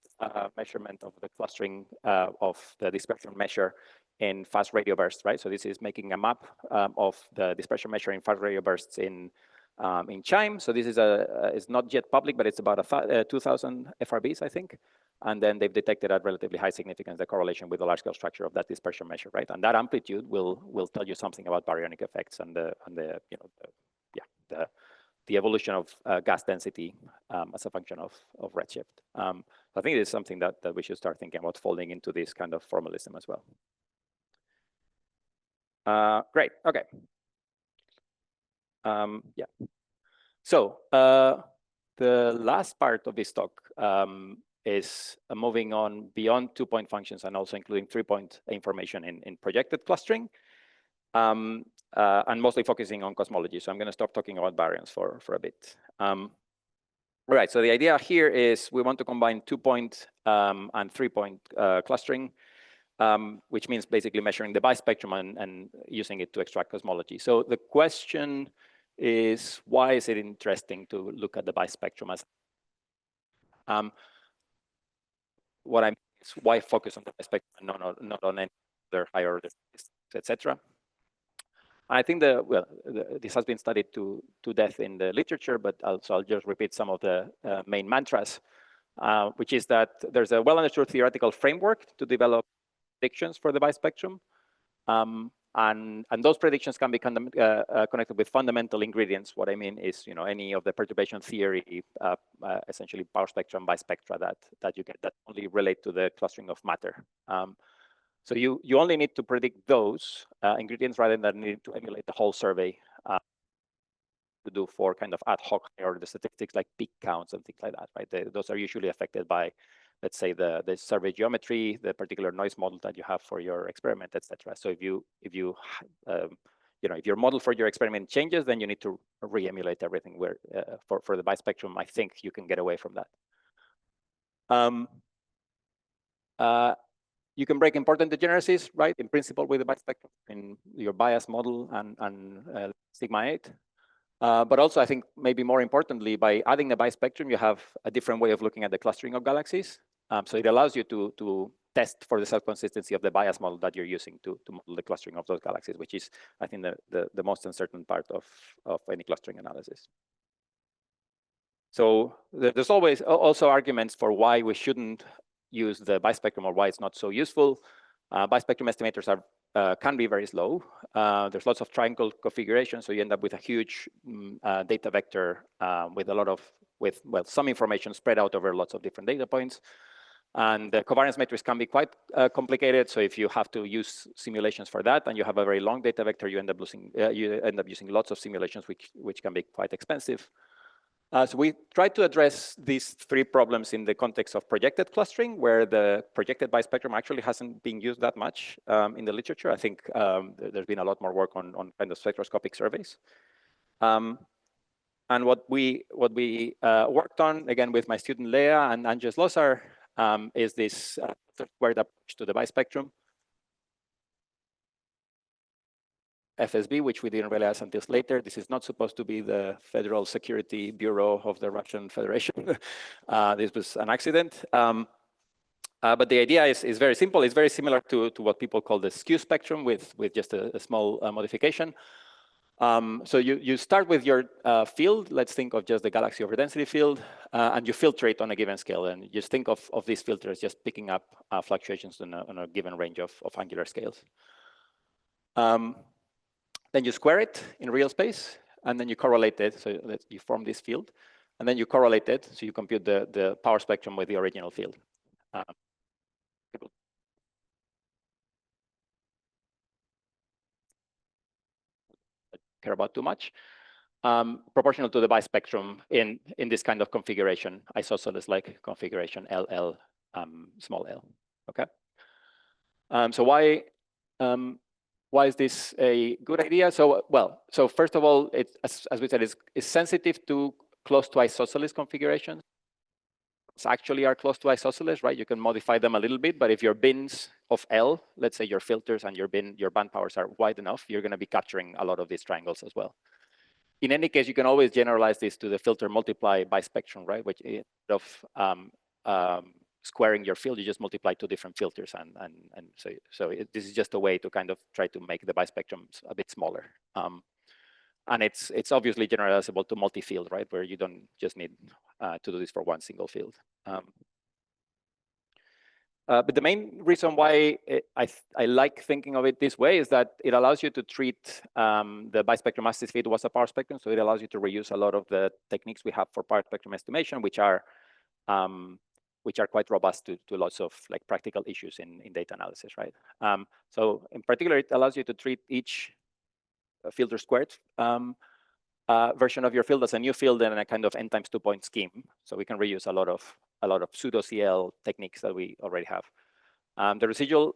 measurement of the clustering of the dispersion measure in fast radio bursts, right? So this is making a map of the dispersion measure in fast radio bursts in CHIME. So this is it's not yet public, but it's about 2,000 FRBs, I think. And then they've detected at relatively high significance the correlation with the large scale structure of that dispersion measure, right? And that amplitude will tell you something about baryonic effects and the evolution of gas density as a function of redshift. I think it is something that we should start thinking about folding into this kind of formalism as well. Great. Okay. Yeah. So the last part of this talk is moving on beyond 2-point functions and also including 3-point information in projected clustering, and mostly focusing on cosmology. So I'm going to stop talking about baryons for a bit. All right, so the idea here is we want to combine 2-point and 3-point clustering, which means basically measuring the bispectrum and using it to extract cosmology. So the question is, why is it interesting to look at the bispectrum as what I mean is why focus on the bispectrum and not on any other higher order statistics? etc. I think this has been studied to death in the literature, but I'll just repeat some of the main mantras, which is that there's a well-understood theoretical framework to develop predictions for the bispectrum. And those predictions can be connected with fundamental ingredients. What I mean is, any of the perturbation theory, essentially power spectrum, bispectra that you get that only relate to the clustering of matter. So you only need to predict those ingredients rather than needing to emulate the whole survey to do for kind of ad hoc or the statistics like peak counts and things like that, right? Those are usually affected by, let's say, the survey geometry, the particular noise model that you have for your experiment, etc. So if your model for your experiment changes, then you need to re-emulate everything. Where for the bispectrum, I think you can get away from that. You can break important degeneracies, right? In principle, with the bispectrum in your bias model and sigma 8. But also, I think maybe more importantly, by adding the bispectrum, you have a different way of looking at the clustering of galaxies. So it allows you to test for the self-consistency of the bias model that you're using to model the clustering of those galaxies, which is, I think, the most uncertain part of any clustering analysis. So there's always also arguments for why we shouldn't use the bispectrum or why it's not so useful. Bispectrum estimators can be very slow. There's lots of triangle configuration, so you end up with a huge data vector with some information spread out over lots of different data points. And the covariance matrix can be quite complicated. So if you have to use simulations for that, and you have a very long data vector, you end up using lots of simulations, which can be quite expensive. So we tried to address these three problems in the context of projected clustering, where the projected bispectrum actually hasn't been used that much in the literature. I think there's been a lot more work on kind of spectroscopic surveys. And what we worked on, again, with my student Leah and Andrzej Losar, is this squared approach to the bispectrum. FSB, which we didn't realize until later. This is not supposed to be the Federal Security Bureau of the Russian Federation. This was an accident. But the idea is very simple. It's very similar to what people call the skew spectrum with just a small modification. So you start with your field. Let's think of just the galaxy over density field, and you filter it on a given scale. And you just think of these filters just picking up fluctuations on a given range of angular scales. Then you square it in real space, and then you correlate it. So that you form this field, and then you correlate it. So you compute the power spectrum with the original field. Care about too much. Proportional to the bispectrum in this kind of configuration, isosceles-like configuration, LL, small l. Okay. So why is this a good idea? So first of all, it, as we said, is sensitive to close to isosceles configurations. It's actually are close to isosceles, right? You can modify them a little bit, but if your bins of L, let's say your filters and your band powers are wide enough, you're going to be capturing a lot of these triangles as well. In any case, you can always generalize this to the filter multiply bispectrum, right? Which instead of squaring your field, you just multiply two different filters, and so this is just a way to kind of try to make the bispectrums a bit smaller. And it's obviously generalizable to multi-field, right? Where you don't just need to do this for one single field. But the main reason why I like thinking of it this way is that it allows you to treat the bispectrum as if it was a power spectrum. So it allows you to reuse a lot of the techniques we have for power spectrum estimation, which are quite robust to lots of like practical issues in data analysis, right? So in particular, it allows you to treat each filter squared version of your field as a new field and a kind of n times 2 point scheme. So we can reuse a lot of pseudo CL techniques that we already have. The residual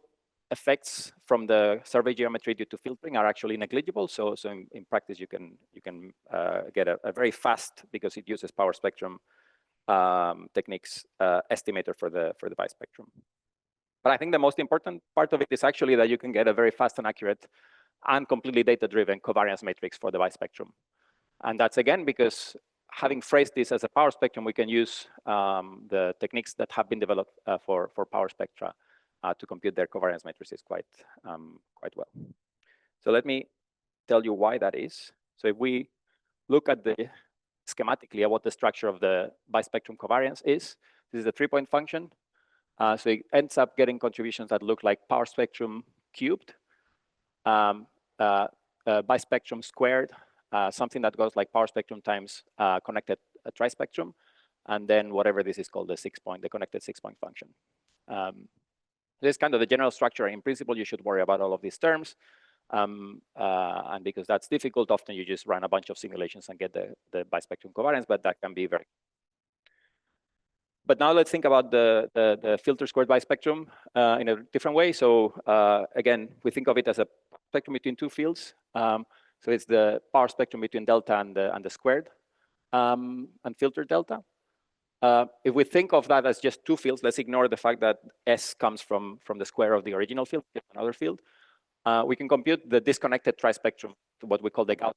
effects from the survey geometry due to filtering are actually negligible. So in practice, you can get a very fast, because it uses power spectrum techniques, estimator for the bispectrum. But I think the most important part of it is actually that you can get a very fast and accurate and completely data-driven covariance matrix for the bispectrum. And that's, again, because having phrased this as a power spectrum, we can use the techniques that have been developed for power spectra to compute their covariance matrices quite well. So let me tell you why that is. So if we look at the schematically at what the structure of the bispectrum covariance is, this is a 3-point function. So it ends up getting contributions that look like power spectrum cubed, bispectrum squared, something that goes like power spectrum times connected trispectrum, and then whatever this is called, the connected 6-point function. This is kind of the general structure. In principle, you should worry about all of these terms. And because that's difficult, often you just run a bunch of simulations and get the bispectrum covariance, but that can be very. But now let's think about the filter squared bispectrum in a different way. So again, we think of it as a spectrum between two fields. So it's the power spectrum between delta and the squared and filter delta. If we think of that as just two fields, let's ignore the fact that S comes from the square of the original field, another field. We can compute the disconnected trispectrum, what we call the Gauss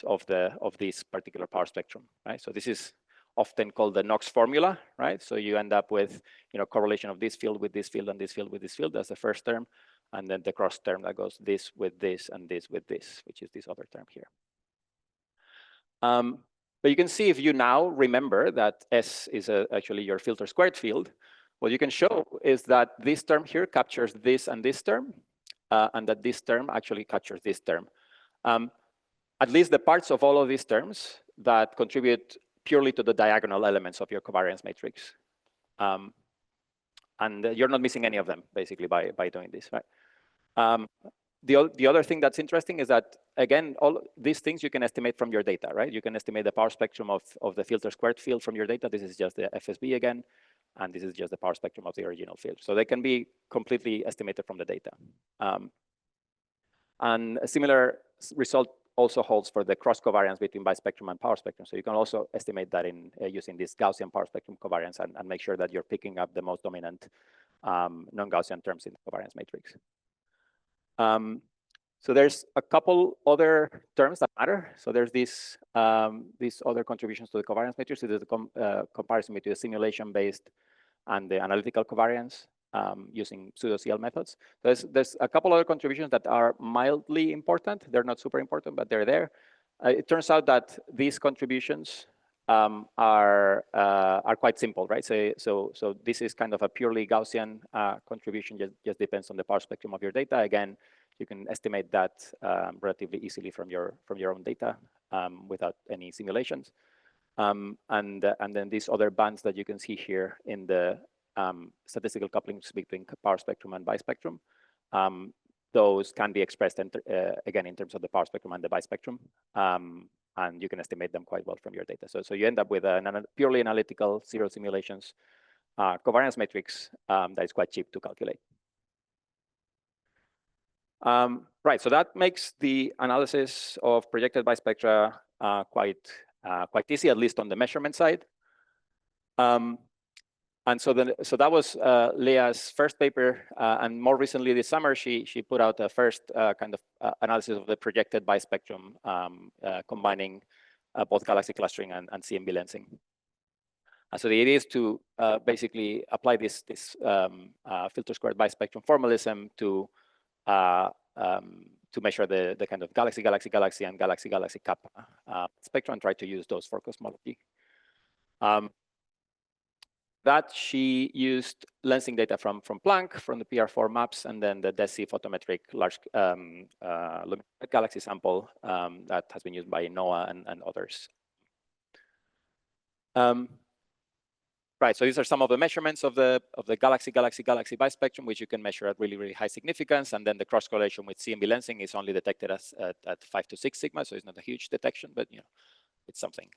of this particular power spectrum, right? So this is often called the Knox formula, right? So you end up with correlation of this field with this field and this field with this field. That's the first term, and then the cross term that goes this with this and this with this, which is this other term here. But you can see if you now remember that S is actually your filter squared field, what you can show is that this term here captures this and this term, and that this term actually captures this term. At least the parts of all of these terms that contribute purely to the diagonal elements of your covariance matrix. And you're not missing any of them, basically, by doing this, right? The other thing that's interesting is that, again, all these things you can estimate from your data, right? You can estimate the power spectrum of the filter squared field from your data. This is just the FSB again, and this is just the power spectrum of the original field. So they can be completely estimated from the data. And a similar result also holds for the cross covariance between bispectrum and power spectrum. So you can also estimate that in using this Gaussian power spectrum covariance and make sure that you're picking up the most dominant non-Gaussian terms in the covariance matrix. So there's a couple other terms that matter. So there's these other contributions to the covariance matrix. So there's the comparison between the simulation-based and the analytical covariance using pseudo-CL methods. There's a couple other contributions that are mildly important. They're not super important, but they're there. It turns out that these contributions are quite simple, right? So this is kind of a purely Gaussian contribution. Just depends on the power spectrum of your data. Again, you can estimate that relatively easily from your own data without any simulations. And then these other bands that you can see here in the statistical couplings between power spectrum and bispectrum. Those can be expressed again in terms of the power spectrum and the bispectrum, and you can estimate them quite well from your data. So you end up with a purely analytical zero simulations covariance matrix that is quite cheap to calculate. Right, so that makes the analysis of projected bispectra quite easy, at least on the measurement side. And so that was Leah's first paper, and more recently this summer, she put out the first kind of analysis of the projected bispectrum, combining both galaxy clustering and CMB lensing. So the idea is to basically apply this filter squared bispectrum formalism to measure the kind of galaxy and galaxy kappa spectrum and try to use those for cosmology. That she used lensing data from Planck, from the PR4 maps, and then the DESI photometric large galaxy sample that has been used by NOAA and others. Right, so these are some of the measurements of the galaxy bispectrum, which you can measure at really high significance, and then the cross correlation with CMB lensing is only detected at 5 to 6 sigma, so it's not a huge detection, but it's something.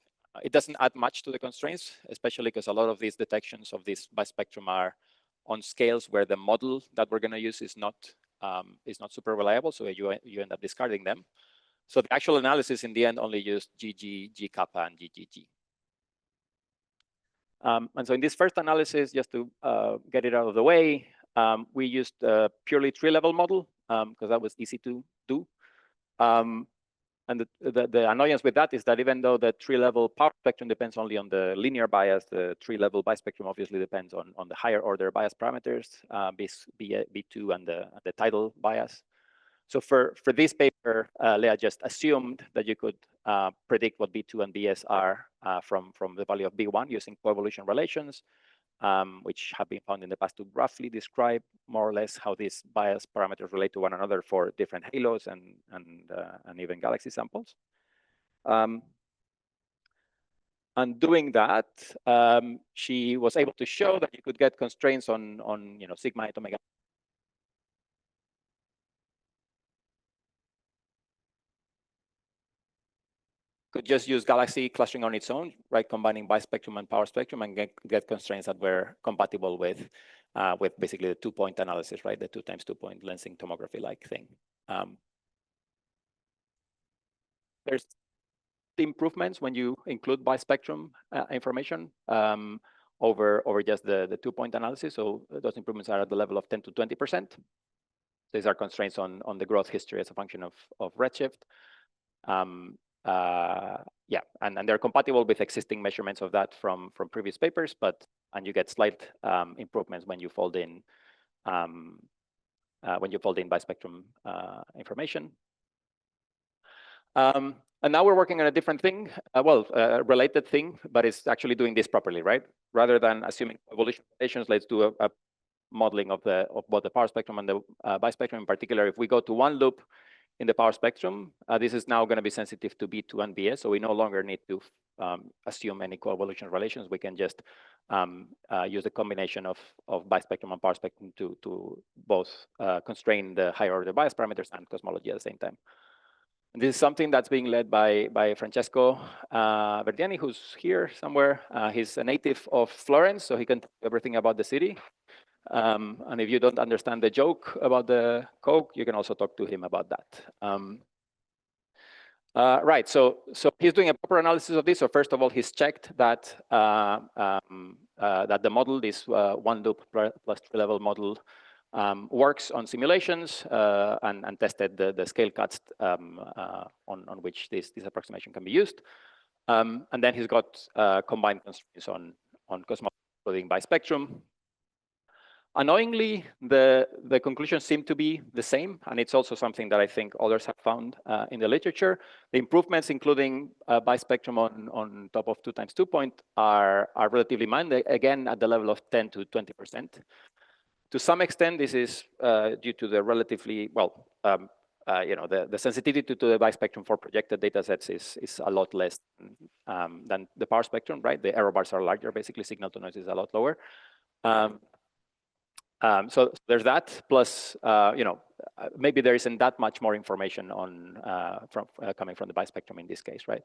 It doesn't add much to the constraints, especially because a lot of these detections of this bispectrum are on scales where the model that we're going to use is not super reliable, so you end up discarding them. So the actual analysis in the end only used GG, G kappa, and GGG. And so in this first analysis, just to get it out of the way, we used a purely tree-level model because that was easy to do. And the annoyance with that is that even though the tree-level power spectrum depends only on the linear bias, the tree-level bispectrum obviously depends on the higher order bias parameters, B2 and the tidal bias. So for this paper, Leah just assumed that you could predict what B2 and BS are from the value of B1 using coevolution relations, which have been found in the past to roughly describe more or less how these bias parameters relate to one another for different halos and even galaxy samples. And doing that, she was able to show that you could get constraints on sigma 8 omega. Could just use galaxy clustering on its own, right? Combining bispectrum and power spectrum, and get constraints that were compatible with basically the 2-point analysis, right? The 2 times 2-point lensing tomography like thing. There's the improvements when you include bispectrum information over just the 2-point analysis. So those improvements are at the level of 10 to 20%. These are constraints on the growth history as a function of redshift. Yeah, and they're compatible with existing measurements of that from previous papers, and you get slight improvements when you fold in bispectrum information. And now we're working on a different thing, a related thing, but it's actually doing this properly, right? Rather than assuming evolution relations, let's do a modeling of both the power spectrum and the bispectrum. In particular, if we go to one loop in the power spectrum, this is now going to be sensitive to B2 and BS, so we no longer need to assume any coevolution relations. We can just use a combination of bispectrum and power spectrum to both constrain the higher order bias parameters and cosmology at the same time. And this is something that's being led by Francesco Verdiani, who's here somewhere. He's a native of Florence, so he can tell you everything about the city. And if you don't understand the joke about the Coke, you can also talk to him about that. Right, so he's doing a proper analysis of this. So first of all, he's checked that that the model, this one loop plus tree level model, works on simulations and tested the scale cuts on which this approximation can be used. And then he's got combined constraints on cosmology, including bispectrum. Annoyingly, the conclusions seem to be the same, and it's also something that I think others have found in the literature. The improvements, including bispectrum on top of 2 times 2-point, are relatively minor, again at the level of 10 to 20%. To some extent, this is due to the relatively the sensitivity to the bispectrum for projected data sets is a lot less than the power spectrum, right? The error bars are larger, basically signal to noise is a lot lower. So there's that, plus maybe there isn't that much more information on coming from the bispectrum in this case, right?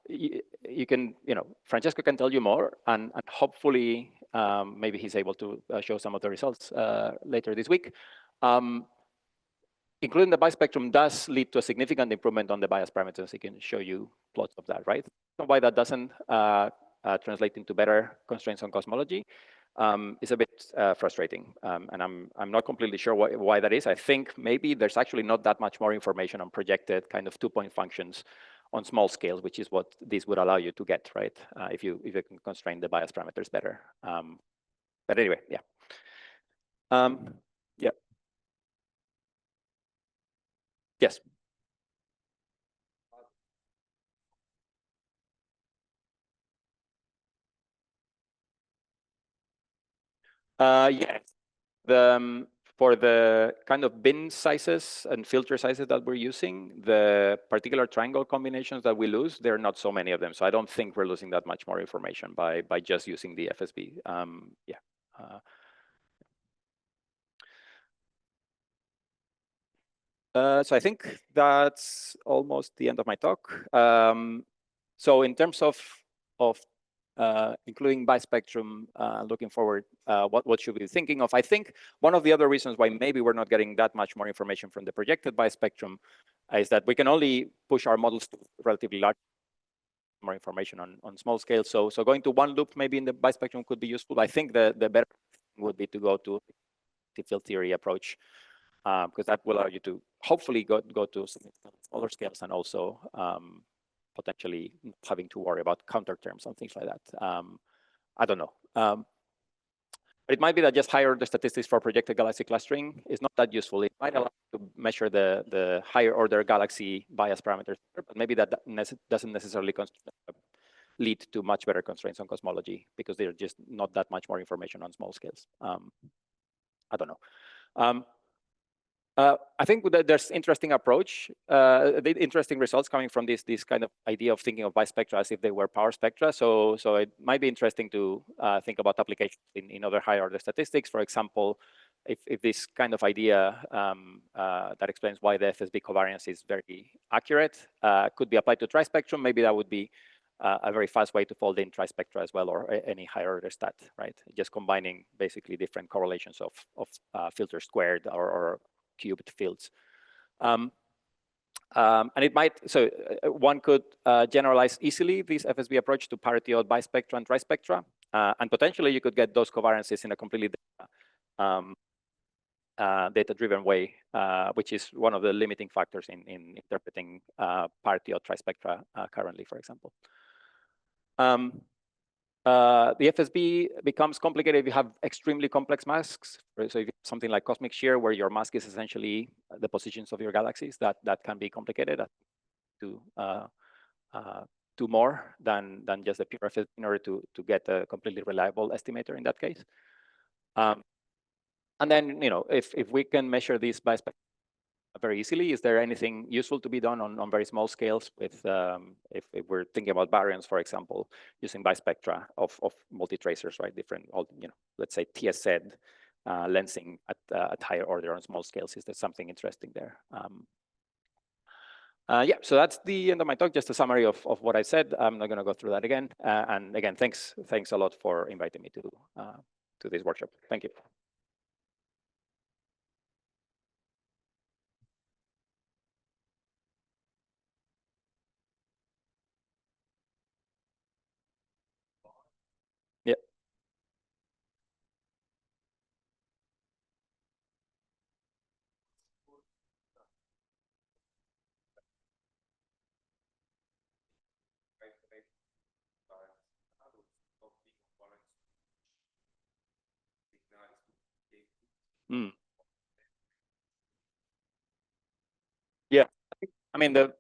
You can, Francesco can tell you more, and hopefully maybe he's able to show some of the results later this week. Including the bispectrum does lead to a significant improvement on the bias parameters. He can show you plots of that, right? Why that doesn't translate into better constraints on cosmology is a bit frustrating, and I'm not completely sure why that is. I think maybe there's actually not that much more information on projected kind of 2-point functions on small scales, which is what this would allow you to get, right? If you can constrain the bias parameters better. But anyway, yeah. Yeah. Yes. Yes. For the kind of bin sizes and filter sizes that we're using, the particular triangle combinations that we lose, there are not so many of them. So I don't think we're losing that much more information by just using the FSB. Yeah. So I think that's almost the end of my talk. So in terms of including bispectrum, looking forward, what should we be thinking of? I think one of the other reasons why maybe we're not getting that much more information from the projected bispectrum is that we can only push our models to relatively large, more information on small scale. So going to one loop maybe in the bispectrum could be useful. I think the better would be to go to the field theory approach, because that will allow you to hopefully go to smaller scales and also potentially having to worry about counter terms and things like that. I don't know. But it might be that just higher order statistics for projected galaxy clustering is not that useful. It might allow you to measure the higher order galaxy bias parameters, but maybe that doesn't necessarily lead to much better constraints on cosmology because there's just not that much more information on small scales. I don't know. I think that there's interesting approach, the interesting results coming from this kind of idea of thinking of bispectra as if they were power spectra. So it might be interesting to think about applications in other higher order statistics. For example, if this kind of idea that explains why the FSB covariance is very accurate could be applied to trispectrum, maybe that would be a very fast way to fold in trispectra as well, or any higher order stat, right? Just combining basically different correlations of filter squared or cubed fields. And it might, so one could generalize easily this FSB approach to parity-odd bispectra and trispectra, and potentially you could get those covariances in a completely data-driven way, which is one of the limiting factors in interpreting parity-odd trispectra currently, for example. The FSB becomes complicated if you have extremely complex masks. So if you have something like cosmic shear, where your mask is essentially the positions of your galaxies, that can be complicated to do more than just the pure FSB in order to get a completely reliable estimator in that case. And then, if we can measure these bispectra very easily, is there anything useful to be done on very small scales with, if we're thinking about baryons, for example, using bispectra of multi-tracers, right? Different, let's say TSZ lensing at higher order on small scales. Is there something interesting there? Yeah, so that's the end of my talk. Just a summary of what I said. I'm not going to go through that again. And again, thanks a lot for inviting me to this workshop. Thank you. Yeah. Mm. Yeah, I mean, the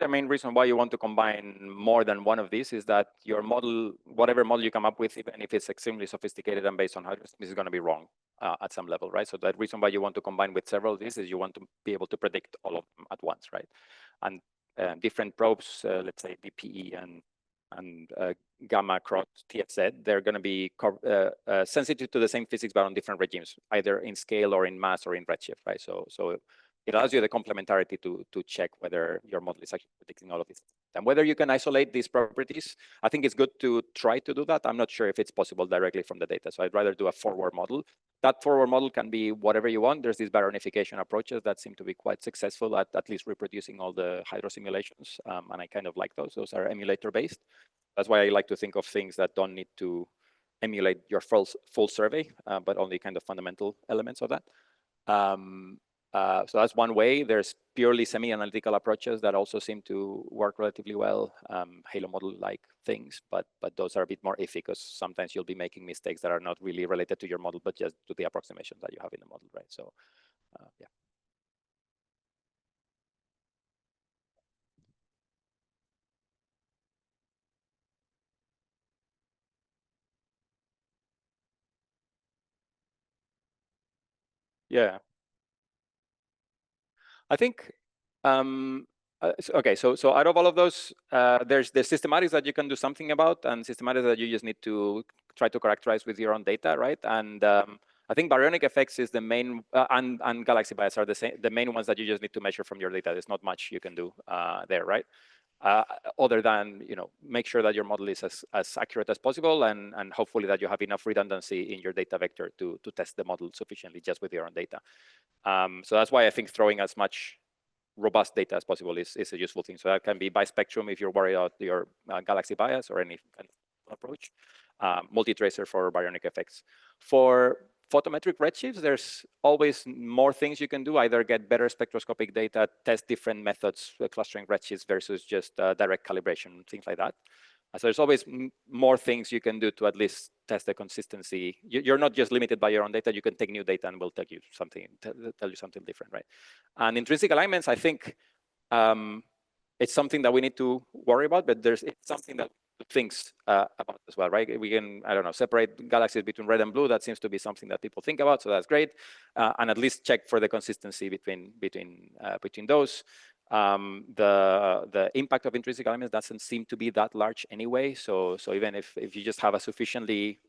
main reason why you want to combine more than one of these is that your model, whatever model you come up with, even if it's extremely sophisticated and based on hydrogen, this is going to be wrong at some level, right? So the reason why you want to combine with several of these is you want to be able to predict all of them at once, right? And different probes, let's say DPE and gamma cross TSZ, they're going to be sensitive to the same physics, but on different regimes, either in scale or in mass or in redshift, right? So it allows you the complementarity to check whether your model is actually predicting all of this. And whether you can isolate these properties, I think it's good to try to do that. I'm not sure if it's possible directly from the data. So I'd rather do a forward model. That forward model can be whatever you want. There's these baryonification approaches that seem to be quite successful at least reproducing all the hydro simulations. And I kind of like those. Those are emulator based. That's why I like to think of things that don't need to emulate your full survey, but only kind of fundamental elements of that. So that's one way. There's purely semi-analytical approaches that also seem to work relatively well, Halo model-like things, but those are a bit more iffy because sometimes you'll be making mistakes that are not really related to your model, but just to the approximations that you have in the model, right? So, yeah. Yeah. I think, okay, so out of all of those, there's the systematics that you can do something about and systematics that you just need to try to characterize with your own data, right? And I think baryonic effects is the main, and galaxy bias are the main ones that you just need to measure from your data. There's not much you can do there, right? Other than, make sure that your model is as accurate as possible and hopefully that you have enough redundancy in your data vector to test the model sufficiently just with your own data. So that's why I think throwing as much robust data as possible is a useful thing. So that can be bispectrum if you're worried about your galaxy bias or any kind of approach. Multi-tracer for baryonic effects. For photometric redshifts, there's always more things you can do, either get better spectroscopic data, test different methods, clustering redshifts versus just direct calibration, things like that. So there's always more things you can do to at least test the consistency. You're not just limited by your own data. You can take new data and we'll tell you something different, right? And intrinsic alignments, I think it's something that we need to worry about, but it's something that thinks about as well, right? We can, I don't know, separate galaxies between red and blue. That seems to be something that people think about, so that's great. And at least check for the consistency between those. The impact of intrinsic alignments doesn't seem to be that large anyway. So even if you just have a sufficiently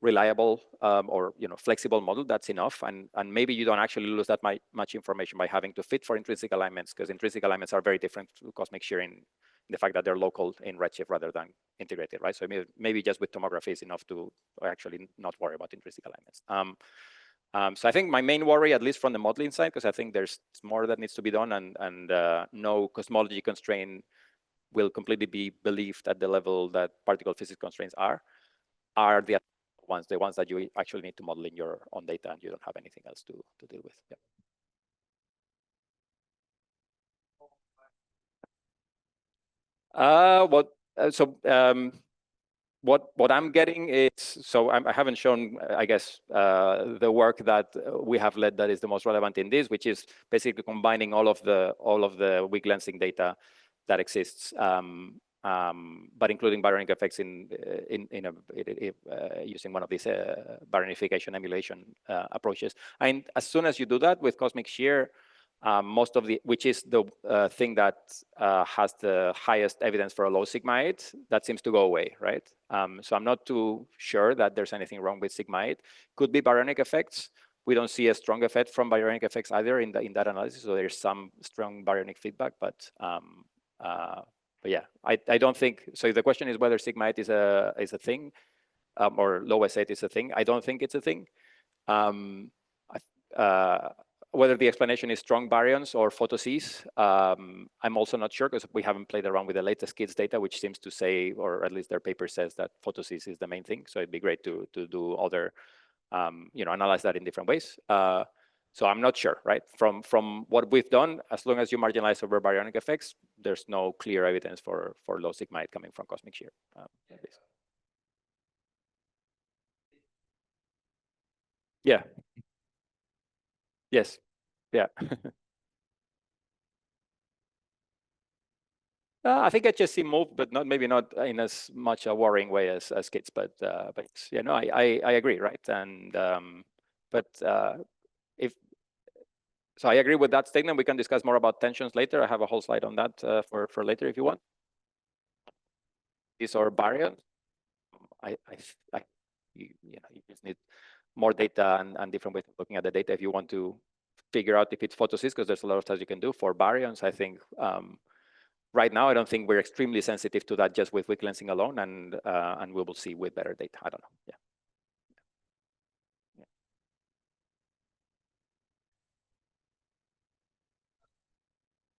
reliable or flexible model, that's enough. And maybe you don't actually lose that much information by having to fit for intrinsic alignments, because intrinsic alignments are very different to cosmic shearing in the fact that they're local in redshift rather than integrated, right? So maybe just with tomography is enough to actually not worry about intrinsic alignments. So I think my main worry, at least from the modeling side, because I think there's more that needs to be done, and no cosmology constraint will completely be believed at the level that particle physics constraints are the ones that you actually need to model in your own data, and you don't have anything else to deal with. Yeah. What I'm getting is, so I haven't shown, I guess, the work that we have led that is the most relevant in this, which is basically combining all of the weak lensing data that exists, but including baryonic effects using one of these baryonification emulation approaches. And as soon as you do that with cosmic shear, which is the thing that has the highest evidence for a low sigma 8, that seems to go away, right? So I'm not too sure that there's anything wrong with sigma 8. Could be baryonic effects. We don't see a strong effect from baryonic effects either in that analysis. So there's some strong baryonic feedback, but yeah, I don't think so. If the question is whether sigma 8 is a thing, or low S8 is a thing, I don't think it's a thing. Whether the explanation is strong baryons or photo-Cs, I'm also not sure, because we haven't played around with the latest kids data, which seems to say, or at least their paper says, that photo-Cs is the main thing. So it'd be great to do other, analyze that in different ways. So I'm not sure, right? From what we've done, as long as you marginalize over baryonic effects, there's no clear evidence for low sigma 8 coming from cosmic shear. Yeah. Yes. Yeah. I think HSC moved, but maybe not in as much a worrying way as kids. But yeah, no, I agree, right? And but if so, I agree with that statement. We can discuss more about tensions later. I have a whole slide on that for later if you want. These are baryons. You just need more data and different ways of looking at the data if you want to figure out if it's photosis, because there's a lot of stuff you can do. For baryons, I think right now I don't think we're extremely sensitive to that just with weak lensing alone, and we will see with better data. I don't know. Yeah.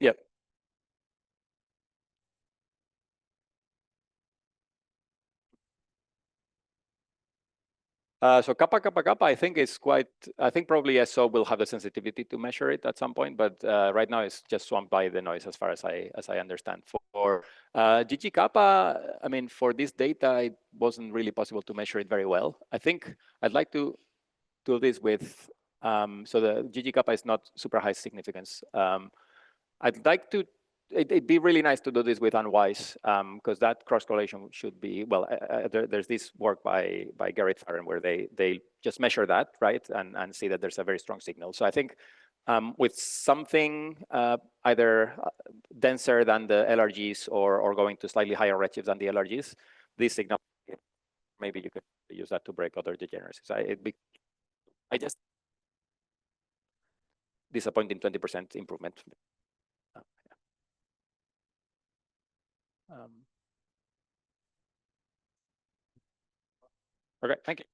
Yeah. So kappa, kappa, kappa, I think is quite, I think probably SO will have the sensitivity to measure it at some point, but right now it's just swamped by the noise as far as I understand. For GG kappa, I mean, for this data, it wasn't really possible to measure it very well. I think I'd like to do this with, so the GG kappa is not super high significance. I'd like to, it'd be really nice to do this with unwise, because that cross correlation should be, well, there's this work by Garrett Farren where they just measure that, right, and see that there's a very strong signal. So I think with something either denser than the LRGs or going to slightly higher redshifts than the LRGs, this signal, maybe you could use that to break other degeneracies. I just disappointing 20% improvement. Okay, thank you.